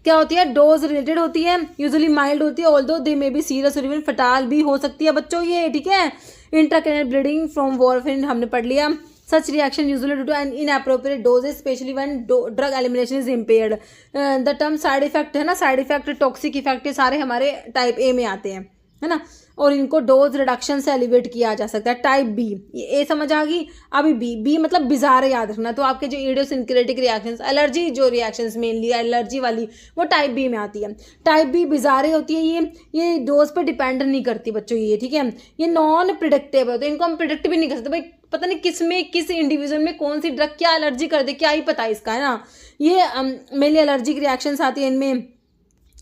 क्या होती है, डोज रिलेटेड होती है, यूजुअली माइल्ड होती है, although they may be serious और इवन फटाल भी हो सकती है बच्चों ये, ठीक है। इंट्राक्रैनियल ब्लीडिंग फ्रॉम वॉरफेरिन हमने पढ़ लिया। Such reaction usually due to an inappropriate dosages specially when drug elimination is impaired. The term side effect है ना, साइड इफेक्ट, टॉक्सिक इफेक्ट, ये सारे हमारे टाइप ए में आते हैं, है ना, और इनको डोज रिडक्शन से एलिवेट किया जा सकता है। टाइप बी, ये ए समझ आ गई। अभी बी मतलब बिजारे याद रखना, तो आपके जो इडियोसिंक्रेटिक रिएक्शंस, एलर्जी जो रिएक्शंस मेनली एलर्जी वाली, वो टाइप बी में आती है। टाइप बी बिजारे होती है, ये डोज पे डिपेंड नहीं करती बच्चों ये, ठीक है। ये नॉन प्रिडिक्टेबल होते हैं, इनको हम प्रिडिक्ट भी नहीं कर सकते भाई, पता नहीं किस इंडिविजुअल में कौन सी ड्रग क्या एलर्जी कर दे, क्या ही पता इसका, है ना। ये मेनली एलर्जिक रिएक्शंस आती है, इनमें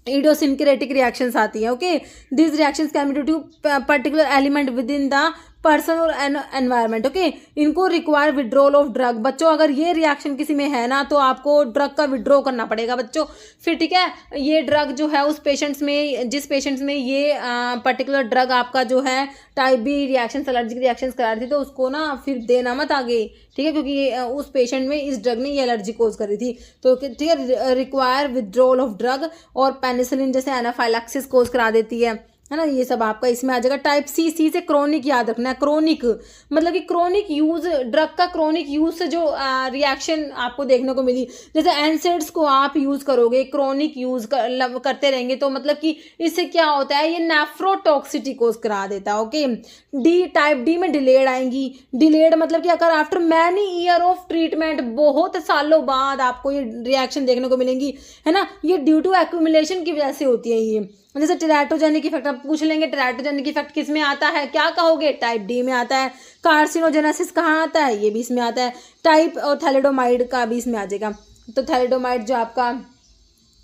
इडियोसिंक्रेटिक रिएक्शंस आती है, okay. This reactions can be due to particular element with in the person और एनवायरनमेंट, ओके। इनको रिक्वायर विड्रॉल ऑफ ड्रग, बच्चों अगर ये रिएक्शन किसी में है ना तो आपको ड्रग का विड्रॉ करना पड़ेगा बच्चों, फिर ठीक है। ये ड्रग जो है उस पेशेंट्स में, जिस पेशेंट्स में ये पर्टिकुलर ड्रग आपका जो है type B reaction, allergic reaction करा रही थी, तो उसको ना फिर देना मत आगे, ठीक है, क्योंकि उस पेशेंट में इस ड्रग ने ये एलर्जी कोज करी थी, तो ठीक है। रिक्वायर विड्रॉल ऑफ ड्रग, और पेनिसिलिन जैसे एनाफाइलैक्सिस कोज करा देती है ना, ये सब आपका इसमें आ जाएगा। टाइप सी से क्रोनिक याद रखना है। क्रोनिक मतलब कि क्रोनिक यूज, ड्रग का क्रोनिक यूज से जो रिएक्शन आपको देखने को मिली, जैसे एनसेड्स को आप यूज करोगे, क्रोनिक यूज करते रहेंगे, तो मतलब कि इससे क्या होता है, ये नेफ्रोटॉक्सिटी कोज करा देता है, ओके। डी, टाइप डी में डिलेड आएंगी। डिलेड मतलब कि अगर after many year of treatment, बहुत सालों बाद आपको ये रिएक्शन देखने को मिलेंगी, है ना, ये ड्यू टू एक्यूमुलेशन की वजह से होती है ये। जैसे टेराटोजेनिक इफेक्ट, आप पूछ लेंगे टेराटोजेनिक इफेक्ट किस में आता है, क्या कहोगे, टाइप डी में आता है। कार्सिनोजेनेसिस कहाँ आता है, ये भी इसमें आता है। टाइप और थैलिडोमाइड का भी इसमें आ जाएगा, तो थैलिडोमाइड जो आपका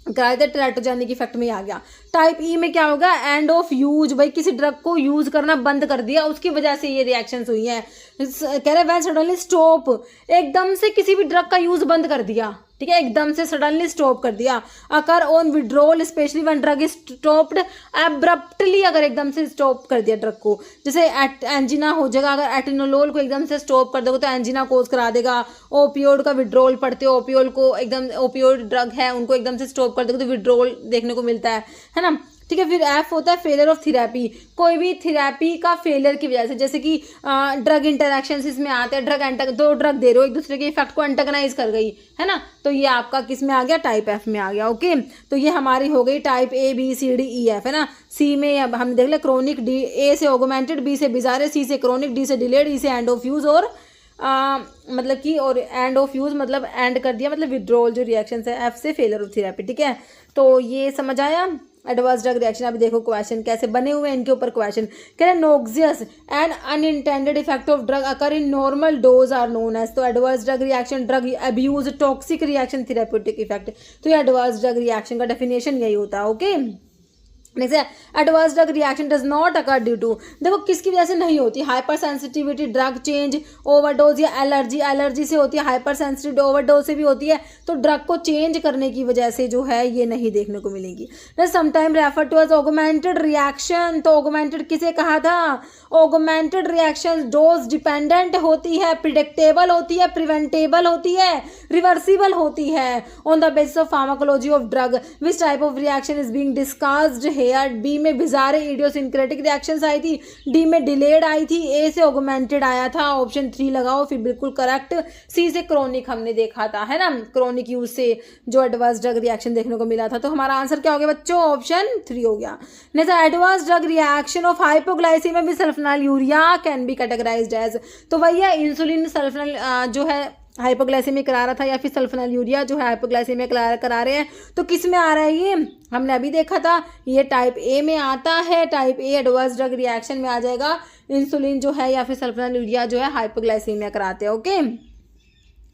कराया था टेराटोजेनिक इफेक्ट में आ गया। टाइप ई में क्या होगा, एंड ऑफ यूज, भाई किसी ड्रग को यूज करना बंद कर दिया, उसकी वजह से ये रिएक्शंस हुई हैं। कह रहे व्हेन सडनली स्टॉप, एकदम से किसी भी ड्रग का यूज बंद कर दिया, ठीक है, एकदम से सडनली स्टॉप कर दिया। Occur on withdrawal specially when drug is stopped abruptly, अगर एकदम से स्टॉप कर दिया ड्रग को, जैसे एंजिना हो जाएगा, अगर एटिनोलोल को एकदम से स्टॉप कर दोगे तो एंजिना कोज करा देगा। ओपियोड का विड्रॉल पढ़ते हो, ओपियोड को एकदम, ओपियोड ड्रग है उनको एकदम से स्टॉप कर दोगे तो विड्रॉल देखने को मिलता है ना, ठीक है। फिर एफ होता है फेलियर ऑफ थेरेपी, कोई भी थेरेपी का फेलियर की वजह से, जैसे कि ड्रग इंटरैक्शंस इसमें आते हैं, दो ड्रग दे रहे हो, एक दूसरे के इफेक्ट को एंटागनाइज कर गई, है ना, तो ये आपका किस में आ गया, टाइप एफ में आ गया, ओके। तो ये हमारी हो गई type A B C D E F, है ना। सी में अब हम देख ले क्रोनिक, डी ए से ऑगमेंटेड, बी से बिजारे, सी से क्रोनिक, डी से डिलेड, ई से एंड ऑफ यूज, और मतलब कि और एंड ऑफ यूज मतलब एंड कर दिया, मतलब विड्रॉल जो रिएक्शन है। एफ से फेलियर ऑफ थेरेपी, ठीक है। तो ये समझ आया एडवर्स ड्रग रिएक्शन। अभी देखो क्वेश्चन कैसे बने हुए हैं इनके ऊपर क्वेश्चन। कह रहे noxious and unintended effect of drug occur in normal dose are known as, तो adverse drug reaction, drug abuse, toxic reaction, therapeutic effect, तो ये एडवर्स ड्रग रिएक्शन का डेफिनेशन यही होता है, ओके। नेक्स्ट है adverse drug reaction does not occur due to, देखो किसकी वजह से नहीं होती, hypersensitivity, drug change, overdose या एलर्जी, एलर्जी से होती है, हाइपर सेंसिटिविटी ओवरडोज से भी होती है, तो ड्रग को चेंज करने की वजह से जो है ये नहीं देखने को मिलेगी। Sometime refer to as augmented reaction, तो ऑगमेंटेड किसे कहा था, ऑगमेंटेड रिएक्शन डोज डिपेंडेंट होती है, प्रिडिक्टेबल होती है, प्रिवेंटेबल होती है, रिवर्सिबल होती है, on the basis of pharmacology of drug, which type of reaction is being discussed here, B में बिजारे इडियोसिंक्रेटिक रिएक्शंस आई थी, डी में डिलेड आई थी, ए से ऑगमेंटेड आया था, ऑप्शन 3 लगाओ फिर बिल्कुल करेक्ट, सी से क्रोनिक हमने देखा था, है ना, क्रोनिक यूज से जो एडवर्स ड्रग रिएक्शन देखने को मिला था। तो हमारा आंसर क्या हो गया बच्चों, ऑप्शन 3 हो गया। Next, adverse drug reaction of hypoglycaemia with sulfonylurea can be categorised as, तो भैया इंसुलिन सल्फोनाइल जो है हाइपोग्लाइसेमिया करा रहा था या फिर सल्फोनाइलूरिया जो है हाइपोग्लाइसेमिया करा रहे हैं, तो किस में आ रहा है ये, हमने अभी देखा था ये टाइप ए में आता है, type A adverse drug reaction में आ जाएगा, इंसुलिन जो है या फिर सल्फोनाइलूरिया जो है हाइपोग्लाइसेमिया कराते हैं। ओके,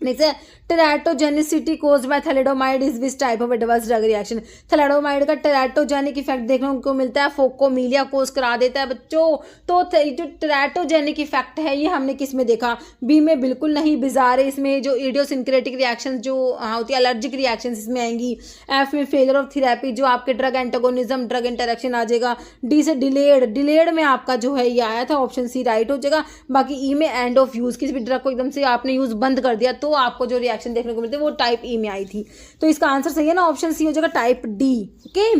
नेक्स्ट है teratogenicity caused by thalidomide is which type of adverse drug reaction, thalidomide का टेराटोजेनिक इफेक्ट देखने को मिलता है, फोकोमीलिया कोज करा देता है बच्चों। तो जो टेराटोजेनिक इफेक्ट है ये हमने किस में देखा, बी में बिल्कुल नहीं, बिजारे इसमें जो इडियोसिंक्रेटिक रिएक्शन जो होती है एलर्जिक रिएक्शन इसमें आएंगी, एफ में फेलियर ऑफ थेरेपी जो आपके ड्रग एंटागोनिज्म ड्रग इंटरेक्शन आ जाएगा, डी से डिलेड में आपका जो है ये आया था, ऑप्शन सी राइट हो जाएगा। बाकी ई में एंड ऑफ यूज, किसी भी ड्रग को एकदम से आपने यूज बंद कर दिया तो आपको जो रिएक्शन देखने को मिलती है वो टाइप ई में आई थी, तो इसका आंसर सही है ना, ऑप्शन सी हो जाएगा type D. Okay,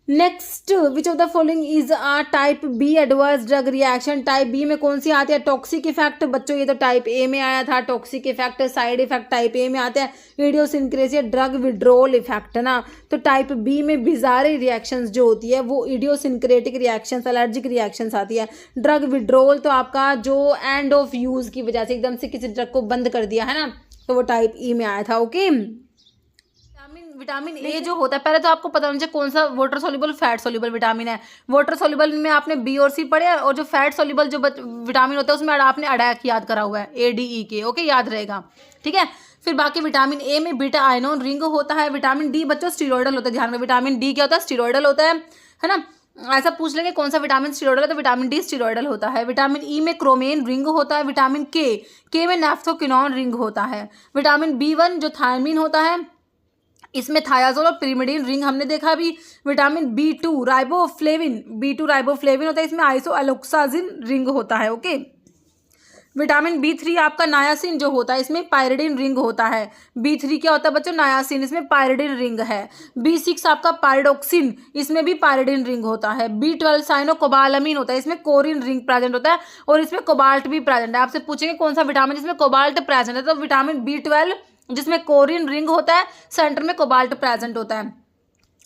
next, which of the following is a type B adverse drug reaction, type B में कौन सी आती है, टॉक्सिक इफेक्ट बच्चों, ये तो टाइप ए में आया था, toxic effect, side effect type A में आते हैं, इडियोसिंक्रेसी ड्रग विड्रोल इफेक्ट ना, तो टाइप बी में बिजारे रिएक्शंस जो होती है वो इडियोसिंक्रेटिक रिएक्शंस एलर्जिक रिएक्शंस आती है, ड्रग विड्रोल तो आपका जो एंड ऑफ यूज की वजह से एकदम से किसी ड्रग को बंद कर दिया है ना, तो वो टाइप ई में आया था। ओके, विटामिन ए जो होता है, पहले तो आपको पता होना चाहिए कौन सा water soluble fat soluble vitamin है। वाटर सोल्यूबल में आपने बी और सी पढ़े, और जो फैट सोल्यूबल जो विटामिन होता है उसमें आपने अडैक याद करा हुआ है, ए डी ई के। ओके, याद रहेगा, ठीक है। फिर बाकी विटामिन ए में बीटा आयनोन रिंग होता है, विटामिन डी बच्चों स्टीरॉयडल होता है, ध्यान में विटामिन डी क्या होता है, स्टीरॉयडल होता है ना, ऐसा पूछ लेंगे कौन सा विटामिन स्टीरॉयडल है तो विटामिन डी स्टीरॉयडल होता है। विटामिन ई में क्रोमेन रिंग होता है, विटामिन के में नैफ्थोक्विनोन रिंग होता है, विटामिन B1 जो थायमिन होता है इसमें थायाजोल और पिरिमिडीन रिंग हमने देखा अभी, विटामिन B2 राइबोफ्लेविन होता है, इसमें आइसोएलोक्साजिन रिंग होता है। ओके, विटामिन B3 आपका नायासिन जो होता है इसमें पायरिडिन रिंग होता है, B3 क्या होता है बच्चों, नायासिन, इसमें पायरिडिन रिंग है। B6 आपका पायरिडोक्सिन, इसमें भी पायरिडिन रिंग होता है। B12 साइनोकोबालामिन होता है, इसमें कोरिन रिंग प्रेजेंट होता है और इसमें कोबाल्ट भी प्रेजेंट है। आपसे पूछेंगे कौन सा विटामिन जिसमें कोबाल्ट प्रेजेंट है, तो विटामिन B12 जिसमें कोरिन रिंग होता है, सेंटर में कोबाल्ट प्रेजेंट होता है।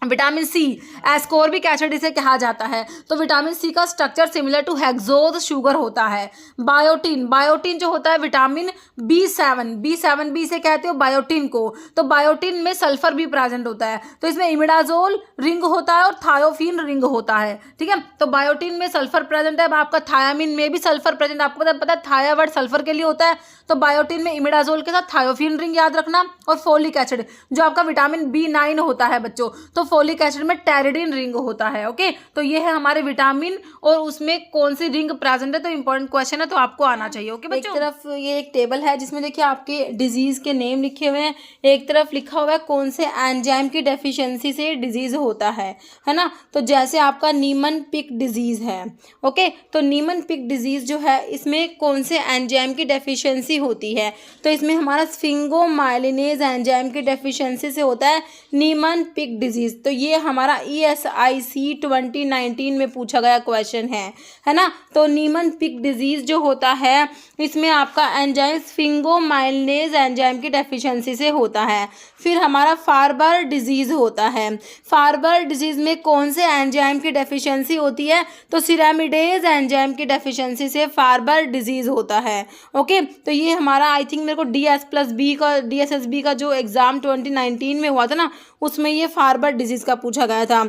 विटामिन सी एस्कोर्बिक एसिड इसे कहा जाता है, तो विटामिन सी का structure similar to hexose sugar होता है। बायोटिन जो होता है विटामिन B7 से कहते हो बायोटिन को, तो बायोटिन में सल्फर भी प्रेजेंट होता है, तो इसमें इमिडाजोल रिंग होता है और थायोफिन रिंग होता है, ठीक है। तो बायोटिन में सल्फर प्रेजेंट है, आपका थायामिन में भी सल्फर प्रेजेंट, आपको पता है थाया वर्ड सल्फर के लिए होता है, तो बायोटिन में इमिडाजोल के साथ थायोफिन रिंग याद रखना। और फोलिक एसिड जो आपका विटामिन B9 होता है बच्चों, तो फोलिक एसिड में टेरिडिन रिंग होता है। ओके, तो ये है हमारे विटामिन और उसमें कौन सी रिंग प्रेजेंट है, तो इंपॉर्टेंट क्वेश्चन है, तो आपको आना चाहिए। ओके बच्चों, एक तरफ ये एक टेबल है जिसमें देखिए आपके डिजीज के नेम लिखे हुए हैं, एक तरफ लिखा हुआ है कौन से एंजाइम की डेफिशिएंसी से डिजीज होता है ना। तो जैसे आपका नीमन पिक डिजीज है, ओके, तो नीमन पिक डिजीज जो है इसमें कौन से एंजाइम की डेफिशिएंसी होती है, तो इसमें हमारा स्फिंगोमाइलिनेज एंजाइम की डेफिशिएंसी से होता है नीमन पिक डिजीज। तो ये हमारा ESIC 2019 में पूछा गया क्वेश्चन है ना। तो नीमन पिक डिजीज जो होता है इसमें आपका एंजाइम स्फिंगोमाइलिनेज एंजाइम की डेफिशिएंसी से होता है। फिर हमारा फार्बर डिजीज होता है, फार्बर डिजीज में कौन से एंजाइम की डेफिशिएंसी होती है, तो सिरामिडेज एंजाइम की डेफिशिएंसी से फार्बर डिजीज होता है। ओके, तो ये हमारा आई थिंक मेरे को DSSB का जो एग्जाम 2019 में हुआ था ना, उसमें ये फार्बर डिजीज का पूछा गया था,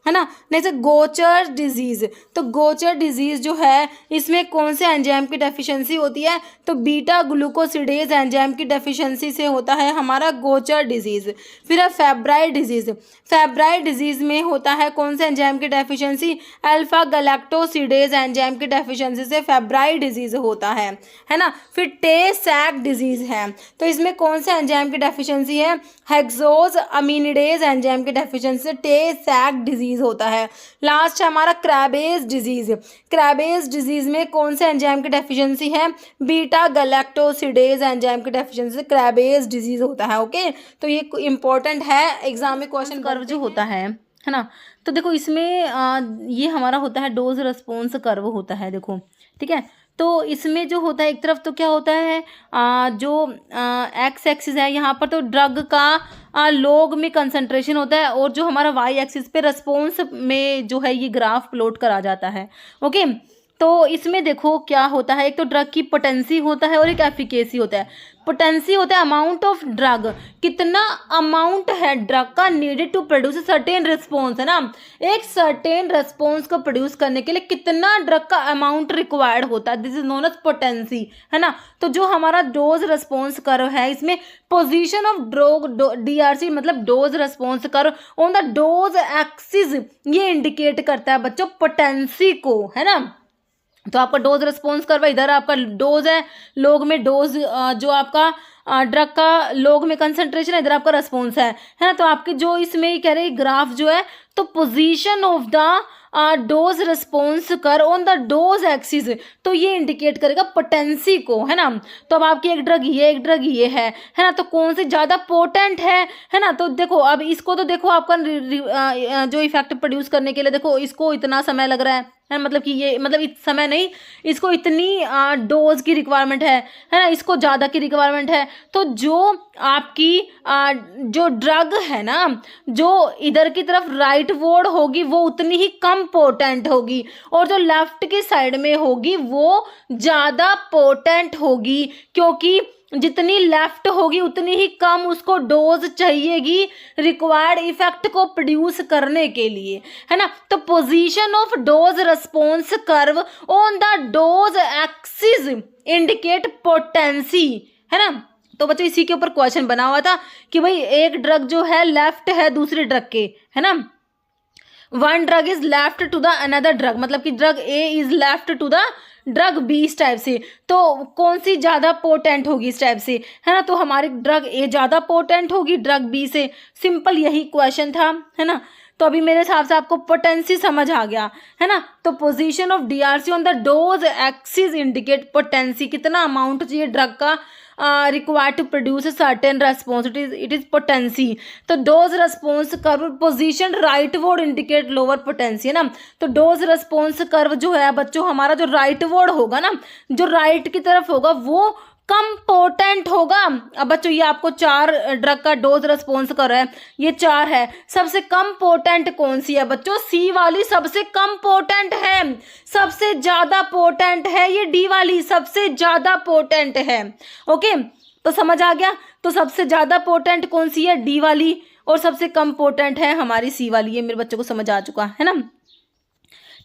है ना। नेक्स्ट गोचर डिजीज, तो गोचर डिजीज जो है इसमें कौन से एंजाइम की डेफिशिएंसी होती है, तो बीटा ग्लूकोसिडेज एंजाइम की डेफिशिएंसी से होता है हमारा गोचर डिजीज। फिर है फेब्राइल डिजीज, फेब्राइल डिजीज में होता है कौन से एंजाइम की डेफिशिएंसी, अल्फा गैलेक्टोसिडेज एंजाइम की डेफिशिएंसी से फेब्राइल डिजीज होता है ना। फिर टे सैक डिजीज है, तो इसमें कौन से एंजाइम की डेफिशिएंसी है, हेक्सोज अमीनिडेज एंजाइम की डेफिशिएंसी से टे सैक डिजीज होता है। लास्ट है हमारा क्रैबेज डिजीज, क्रैबेज डिजीज में कौन से एंजाइम की डेफिशिएंसी है, बीटा गैलेक्टोसिडेज एंजाइम की डेफिशिएंसी से क्रैबेज डिजीज होता है। ओके, तो ये इंपॉर्टेंट है, एग्जाम में क्वेश्चन कर्व जो होता है है ना। तो देखो इसमें ये हमारा होता है डोज रिस्पॉन्स कर्व होता है, देखो ठीक है। तो इसमें जो होता है एक तरफ तो क्या होता है जो एक्स एक्सिस है यहाँ पर तो ड्रग का लोग में कंसंट्रेशन होता है, और जो हमारा वाई एक्सिस पे रिस्पॉन्स में जो है ये ग्राफ प्लॉट करा जाता है। ओके, तो इसमें देखो क्या होता है, एक तो ड्रग की पोटेंसी होता है और एक एफिकेसी होता है। पोटेंसी होता है अमाउंट ऑफ ड्रग, कितना अमाउंट है ड्रग का needed to produce certain response, है ना। एक सर्टेन रिस्पॉन्स को प्रोड्यूस करने के लिए कितना ड्रग का अमाउंट रिक्वायर्ड होता है, this is known as potency, है ना। तो जो हमारा डोज रिस्पॉन्स कर्व है इसमें पोजीशन ऑफ ड्रग डीआरसी मतलब dose response curve on the dose axis ये इंडिकेट करता है बच्चों पोटेंसी को, है ना। तो आपका डोज रिस्पॉन्स कर्व इधर आपका डोज है, लोग में डोज जो आपका ड्रग का लोग में कंसंट्रेशन है, इधर आपका रिस्पॉन्स है ना। तो आपके जो इसमें कह रहे ग्राफ जो है तो position of the dose response कर ऑन द डोज एक्सिस, तो ये इंडिकेट करेगा पोटेंसी को, है ना। तो अब आपकी एक ड्रग ये एक ड्रग ये है ना, तो कौन सी ज़्यादा पोटेंट है ना। तो देखो अब इसको तो देखो आपका जो इफेक्ट प्रोड्यूस करने के लिए देखो इसको इतना समय लग रहा है मतलब कि ये मतलब इस समय नहीं, इसको इतनी डोज की रिक्वायरमेंट है ना, इसको ज़्यादा की रिक्वायरमेंट है। तो जो आपकी जो ड्रग है ना जो इधर की तरफ राइट वोर्ड होगी वो उतनी ही कम पोटेंट होगी, और जो लेफ्ट की साइड में होगी वो ज़्यादा पोटेंट होगी, क्योंकि जितनी लेफ्ट होगी उतनी ही कम उसको डोज चाहिएगी रिक्वायर्ड इफेक्ट को प्रोड्यूस करने के लिए, है ना। तो position of dose response curve on the dose axis indicate potency, है ना। तो बच्चों इसी के ऊपर क्वेश्चन बना हुआ था कि भाई एक ड्रग जो है लेफ्ट है दूसरी ड्रग के, है ना। One drug is left to the another drug, मतलब कि drug A is left to the drug B इस टाइप से, तो कौन सी ज़्यादा पोटेंट होगी इस टाइप से, है ना। तो हमारी ड्रग ए ज़्यादा पोटेंट होगी ड्रग बी से, सिंपल यही क्वेश्चन था, है ना। तो अभी मेरे हिसाब से आपको पोटेंसी समझ आ गया, है ना। तो position of DRC on the dose axis indicate potency, कितना अमाउंट चाहिए ड्रग का required to produce a certain response, it is potency। तो dose response curve position rightward indicate lower potency, है ना। तो डोज रिस्पॉन्स कर्व जो है बच्चों हमारा जो राइटवर्ड होगा ना, जो राइट की तरफ होगा वो कम पोटेंट होगा। अब बच्चों ये आपको 4 ड्रग का डोज रिस्पॉन्स कर रहा है, ये 4 है, सबसे कम पोटेंट कौन सी है बच्चों, सी वाली सबसे कम पोटेंट है, सबसे ज्यादा पोटेंट है ये डी वाली सबसे ज्यादा पोटेंट है। ओके, तो समझ आ गया। तो सबसे ज्यादा पोटेंट कौन सी है, डी वाली, और सबसे कम पोटेंट है हमारी सी वाली, ये मेरे बच्चों को समझ आ चुका है ना।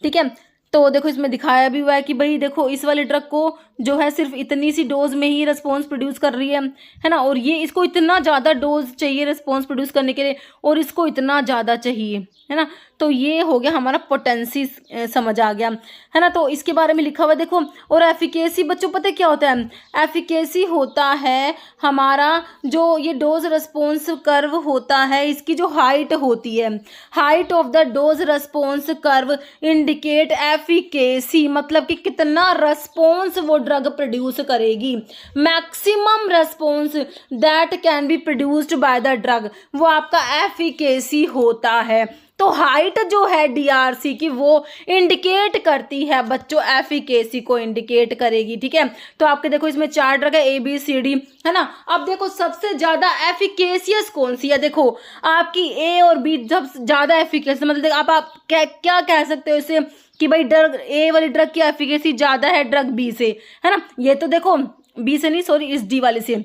ठीक है, तो देखो इसमें दिखाया भी हुआ है कि भाई देखो इस वाली ड्रग को जो है सिर्फ इतनी सी डोज में ही रिस्पॉन्स प्रोड्यूस कर रही है ना, और ये इसको इतना ज़्यादा डोज चाहिए रिस्पॉन्स प्रोड्यूस करने के लिए, और इसको इतना ज़्यादा चाहिए, है ना। तो ये हो गया हमारा पोटेंसी, समझ आ गया, है ना। तो इसके बारे में लिखा हुआ है देखो। और एफिकेसी बच्चों पता क्या होता है, एफिकेसी होता है हमारा जो ये डोज रिस्पॉन्स कर्व होता है इसकी जो हाइट होती है, height of the dose response curve indicate efficacy, मतलब कि कितना रिस्पॉन्स वो ड्रग प्रोड्यूस करेगी, maximum response that can be produced by the drug, वो आपका एफिकेसी होता है। तो हाइट जो है डीआरसी की वो इंडिकेट करती है बच्चों, एफिकेसी को इंडिकेट करेगी, ठीक है। तो आपके देखो इसमें 4 ड्रग है, ए बी सी डी, है ना। अब देखो सबसे ज्यादा एफिकेसियस कौन सी है, देखो आपकी ए और बी जब ज्यादा एफिकेसियस, मतलब आप क्या कह सकते हो इसे कि भाई ड्रग ए वाली ड्रग की एफिकेसी ज्यादा है ड्रग बी से, है ना। ये तो देखो बी से नहीं, सॉरी इस डी वाले से,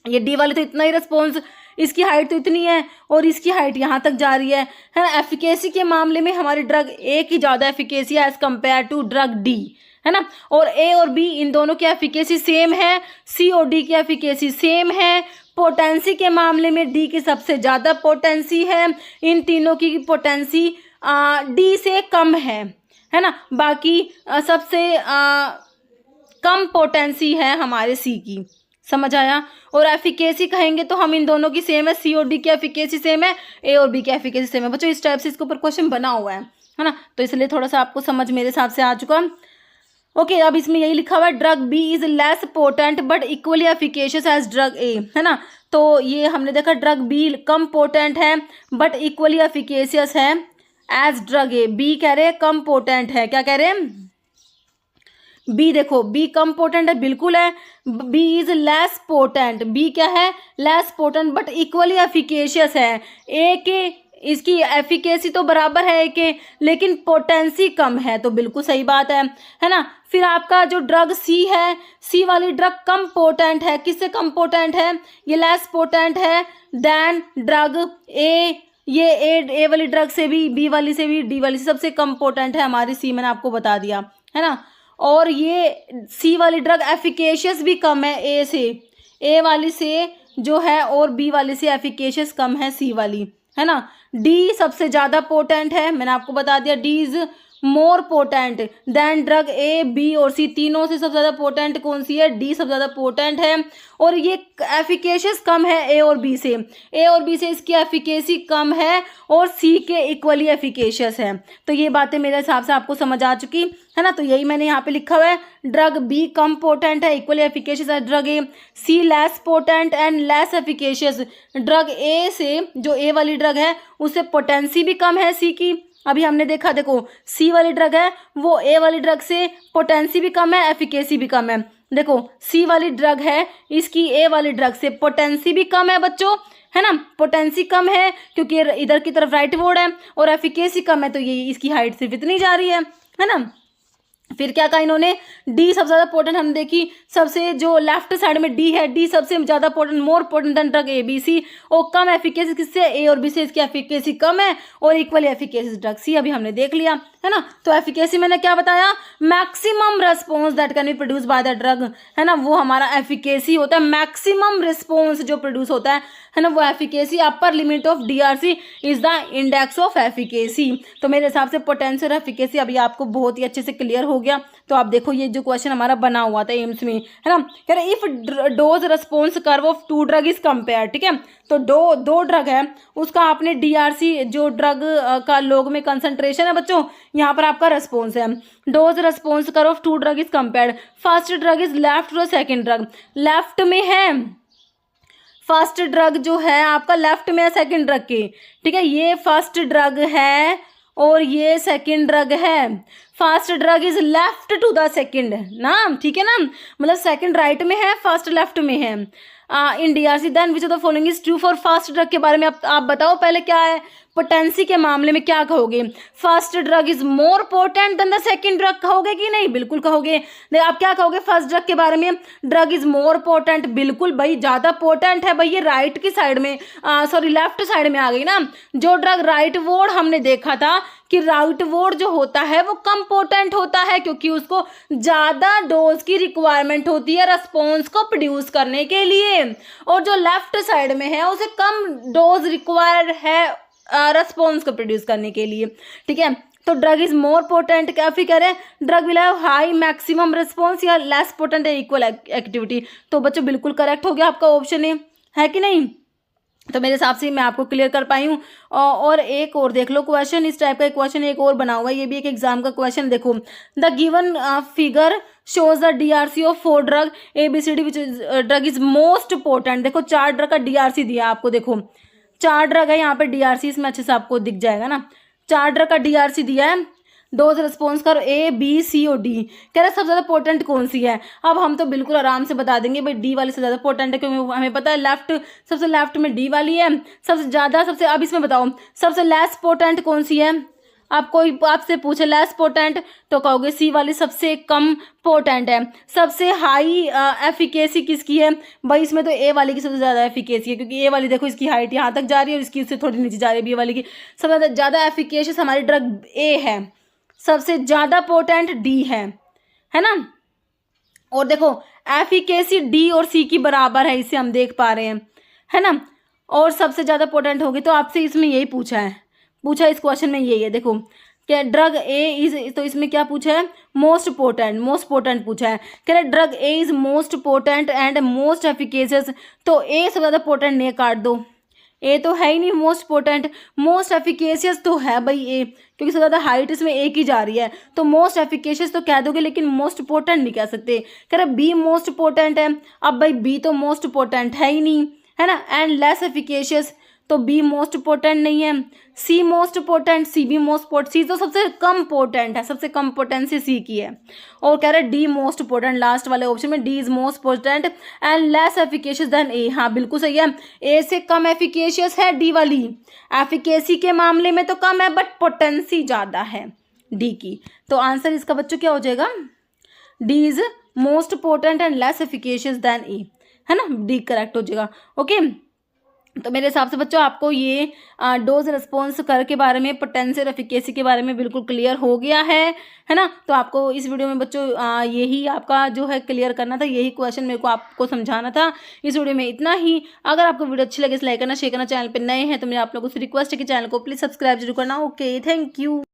ये डी वाले तो इतना ही रिस्पॉन्स, इसकी हाइट तो इतनी है और इसकी हाइट यहाँ तक जा रही है ना। एफिकेसी के मामले में हमारी ड्रग ए की ज़्यादा एफिकेसी है as compare to drug D, है ना। और ए और बी इन दोनों की एफिकेसी सेम है, सी और डी की एफिकेसी सेम है। पोटेंसी के मामले में डी की सबसे ज़्यादा पोटेंसी है, इन तीनों की पोटेंसी डी से कम है ना। बाकी सबसे कम पोटेंसी है हमारे सी की, समझ आया। और एफिकेसी कहेंगे तो हम इन दोनों की सेम है, सी और डी की एफिकेसी सेम है, ए और बी की एफिकेसी सेम है। बच्चों इस टाइप से इसके ऊपर क्वेश्चन बना हुआ है ना, तो इसलिए थोड़ा सा आपको समझ मेरे हिसाब से आ चुका। ओके अब इसमें यही लिखा हुआ है drug B is less potent but equally efficacious as drug A, है ना। तो ये हमने देखा ड्रग बी कम पोटेंट है बट इक्वली एफिकेशियस है एज ड्रग ए। बी कह रहे हैं कम पोटेंट है, क्या कह रहे हैं बी, देखो बी कम पोटेंट है, बिल्कुल है। B is less potent, B क्या है less potent but equally efficacious है। ए के इसकी एफिकेसी तो बराबर है ए के, लेकिन पोटेंसी कम है, तो बिल्कुल सही बात है ना। फिर आपका जो ड्रग सी है, सी वाली ड्रग कम पोटेंट है, किससे कम पोटेंट है, ये लेस पोटेंट है देन ड्रग ए। ये ए वाली ड्रग से भी, बी वाली से भी, डी वाली से सबसे कम पोटेंट है हमारी सी, मैंने आपको बता दिया, है ना। और ये सी वाली ड्रग एफिकेशियस भी कम है ए से, ए वाली से जो है, और बी वाली से एफिकेशियस कम है सी वाली, है ना। डी सबसे ज़्यादा पोटेंट है, मैंने आपको बता दिया D is more potent than drug A, B और सी, तीनों से सबसे ज़्यादा पोटेंट कौन सी है, डी सबसे ज़्यादा पोटेंट है। और ये एफिकेशियस कम है ए और बी से, ए और बी से इसकी एफिकेसी कम है और सी के इक्वली एफिकेशियस है। तो ये बातें मेरे हिसाब से आपको समझ आ चुकी है ना। तो यही मैंने यहाँ पे लिखा हुआ है ड्रग बी कम पोटेंट है, इक्वली एफिकेशियस है drug A, C less potent and less efficacious. Drug A से, जो ए वाली ड्रग है उससे पोटेंसी भी कम है सी की, अभी हमने देखा, देखो सी वाली ड्रग है वो ए वाली ड्रग से पोटेंसी भी कम है, एफिकेसी भी कम है। देखो सी वाली ड्रग है, इसकी ए वाली ड्रग से पोटेंसी भी कम है बच्चों, है ना, पोटेंसी कम है क्योंकि इधर की तरफ राइट वर्ड है, और एफिकेसी कम है, तो ये इसकी हाइट सिर्फ इतनी जा रही है ना। फिर क्या कहा इन्होंने, डी सबसे ज़्यादा पोटेंट हमने देखी, सबसे जो लेफ्ट साइड में डी है, डी सबसे ज़्यादा potent, more potent than drug A B C, और कम एफिकेसी किससे, ए और बी से इसकी एफिकेसी कम है, और इक्वली एफिकेसी ड्रग सी, अभी हमने देख लिया, है ना। तो एफिकेसी मैंने क्या बताया, maximum response that can be produce by the drug, है ना, वो हमारा एफिकेसी होता है। मैक्सिमम रिस्पॉन्स जो प्रोड्यूस होता है ना, वो efficacy. Upper limit of DRC is the index of efficacy. तो मेरे हिसाब से पोटेंशियल एफिकेसी अभी आपको बहुत ही अच्छे से क्लियर हो गया। तो आप देखो ये जो क्वेश्चन हमारा बना हुआ था एम्स में, है ना, कह रहे if dose response curve of two drug is compare, ठीक है, तो दो ड्रग है, उसका आपने डीआरसी जो ड्रग का लोग में कंसंट्रेशन है बच्चों, यहाँ पर आपका रिस्पॉन्स है, dose response curve of two drug is compared, first drug is left और सेकेंड ड्रग लेफ्ट में है, फर्स्ट ड्रग जो है आपका लेफ्ट में है सेकेंड ड्रग के, ठीक है, ये फर्स्ट ड्रग है और ये सेकेंड ड्रग है। First drug is left to the second ना, ठीक है ना, मतलब सेकेंड राइट में है, फर्स्ट लेफ्ट में है। In DRC then which of the following is true for first drug के बारे में आप बताओ पहले क्या है, पोटेंसी के मामले में क्या कहोगे, first drug is more potent then the second drug कहोगे कि नहीं, बिल्कुल कहोगे। आप क्या कहोगे फर्स्ट ड्रग के बारे में, ड्रग इज मोर पोटेंट, बिल्कुल भाई ज़्यादा पोटेंट है भाई, ये राइट की साइड में सॉरी लेफ्ट साइड में आ गई ना। जो ड्रग राइट वोर्ड हमने देखा था कि राइट वोर्ड जो होता है वो कम पोटेंट होता है क्योंकि उसको ज़्यादा डोज की रिक्वायरमेंट होती है रेस्पॉन्स को प्रोड्यूस करने के लिए, और जो लेफ्ट साइड में है उसे कम डोज रिक्वायर्ड है रेस्पॉन्स को प्रोड्यूस करने के लिए, ठीक है। तो ड्रग इज मोर पोटेंट, क्या फिर कह रहे हैं drug will have high maximum response या लेस पोटेंट इक्वल एक्टिविटी। तो बच्चों बिल्कुल करेक्ट हो गया आपका ऑप्शन है कि नहीं। तो मेरे हिसाब से मैं आपको क्लियर कर पाई हूँ। और एक और देख लो क्वेश्चन, इस टाइप का क्वेश्चन एक और बना हुआ है, ये भी एक एग्जाम का क्वेश्चन। देखो the given figure shows the DRC of 4 drug ABCD which drug is most potent. देखो 4 ड्रग का डीआरसी दिया आपको, देखो 4 ड्रग है यहाँ पे डीआरसी, इसमें अच्छे से आपको दिख जाएगा ना, 4 ड्रग का डीआरसी दिया है, डोज रिस्पॉन्स कर A B C और D, कह रहा है सबसे ज़्यादा पोटेंट कौन सी है। अब हम तो बिल्कुल आराम से बता देंगे भाई D वाली से ज़्यादा पोटेंट है क्योंकि हमें पता है लेफ्ट, सबसे लेफ्ट में D वाली है सबसे ज़्यादा, सबसे। अब इसमें बताओ सबसे लेस पोटेंट कौन सी है, आप कोई आपसे पूछे लेस पोटेंट तो कहोगे C वाली सबसे कम पोटेंट है। सबसे हाई एफिकेसी किसकी है भाई, इसमें तो A वाली की सबसे ज़्यादा एफिकेसी है क्योंकि A वाली देखो इसकी हाइट यहाँ तक जा रही है और इसकी उससे थोड़ी नीचे जा रही है। B वाली की सबसे ज़्यादा एफिकेशियस हमारी ड्रग A है, सबसे ज़्यादा पोटेंट D है ना। और देखो एफिकेसी D और C की बराबर है, इसे हम देख पा रहे हैं, है ना। और सबसे ज़्यादा पोटेंट होगी, तो आपसे इसमें यही पूछा इस क्वेश्चन में यही है। देखो क्या ड्रग A इज, तो इसमें क्या पूछा है मोस्ट पोटेंट पूछा है, कह रहे drug A is most potent and most efficacious, तो A सबसे ज़्यादा पोटेंट नहीं, काट दो, ए तो है ही नहीं मोस्ट पोटेंट, मोस्ट एफिकेशियस तो है भाई ए, क्योंकि सबसे ज़्यादा हाइट इसमें ए की जा रही है, तो मोस्ट एफिकेशियस तो कह दोगे, लेकिन मोस्ट पोटेंट नहीं कह सकते। कह रहे बी मोस्ट पोटेंट है, अब भाई बी तो मोस्ट पोटेंट है ही नहीं, है ना। एंड लेस एफिकेशियस, तो बी मोस्ट पोटेंट नहीं है। सी मोस्ट पोटेंट, सी भी मोस्ट पोटेंट, सी तो सबसे कम पोटेंट है, सबसे कम पोटेंसी सी की है। और कह रहे डी मोस्ट पोटेंट, लास्ट वाले ऑप्शन में D is most potent and less efficacious than A. हाँ बिल्कुल सही है, ए से कम एफिकेशियस है डी वाली, एफिकेसी के मामले में तो कम है बट पोटेंसी ज़्यादा है डी की। तो आंसर इसका बच्चों क्या हो जाएगा, D is most potent and less efficacious than A, है ना, डी करेक्ट हो जाएगा। ओके, तो मेरे हिसाब से बच्चों आपको ये डोज रिस्पॉन्स कर के बारे में, पोटेंसी और एफिकेसी के बारे में बिल्कुल क्लियर हो गया है ना। तो आपको इस वीडियो में बच्चों यही आपका जो है क्लियर करना था, यही क्वेश्चन मेरे को आपको समझाना था इस वीडियो में, इतना ही। अगर आपको वीडियो अच्छी लगे तो लाइक करना, शेयर करना, चैनल पर नए हैं तो मेरे आप लोगों से रिक्वेस्ट है कि चैनल को प्लीज़ सब्सक्राइब जरूर करना। Okay, thank you.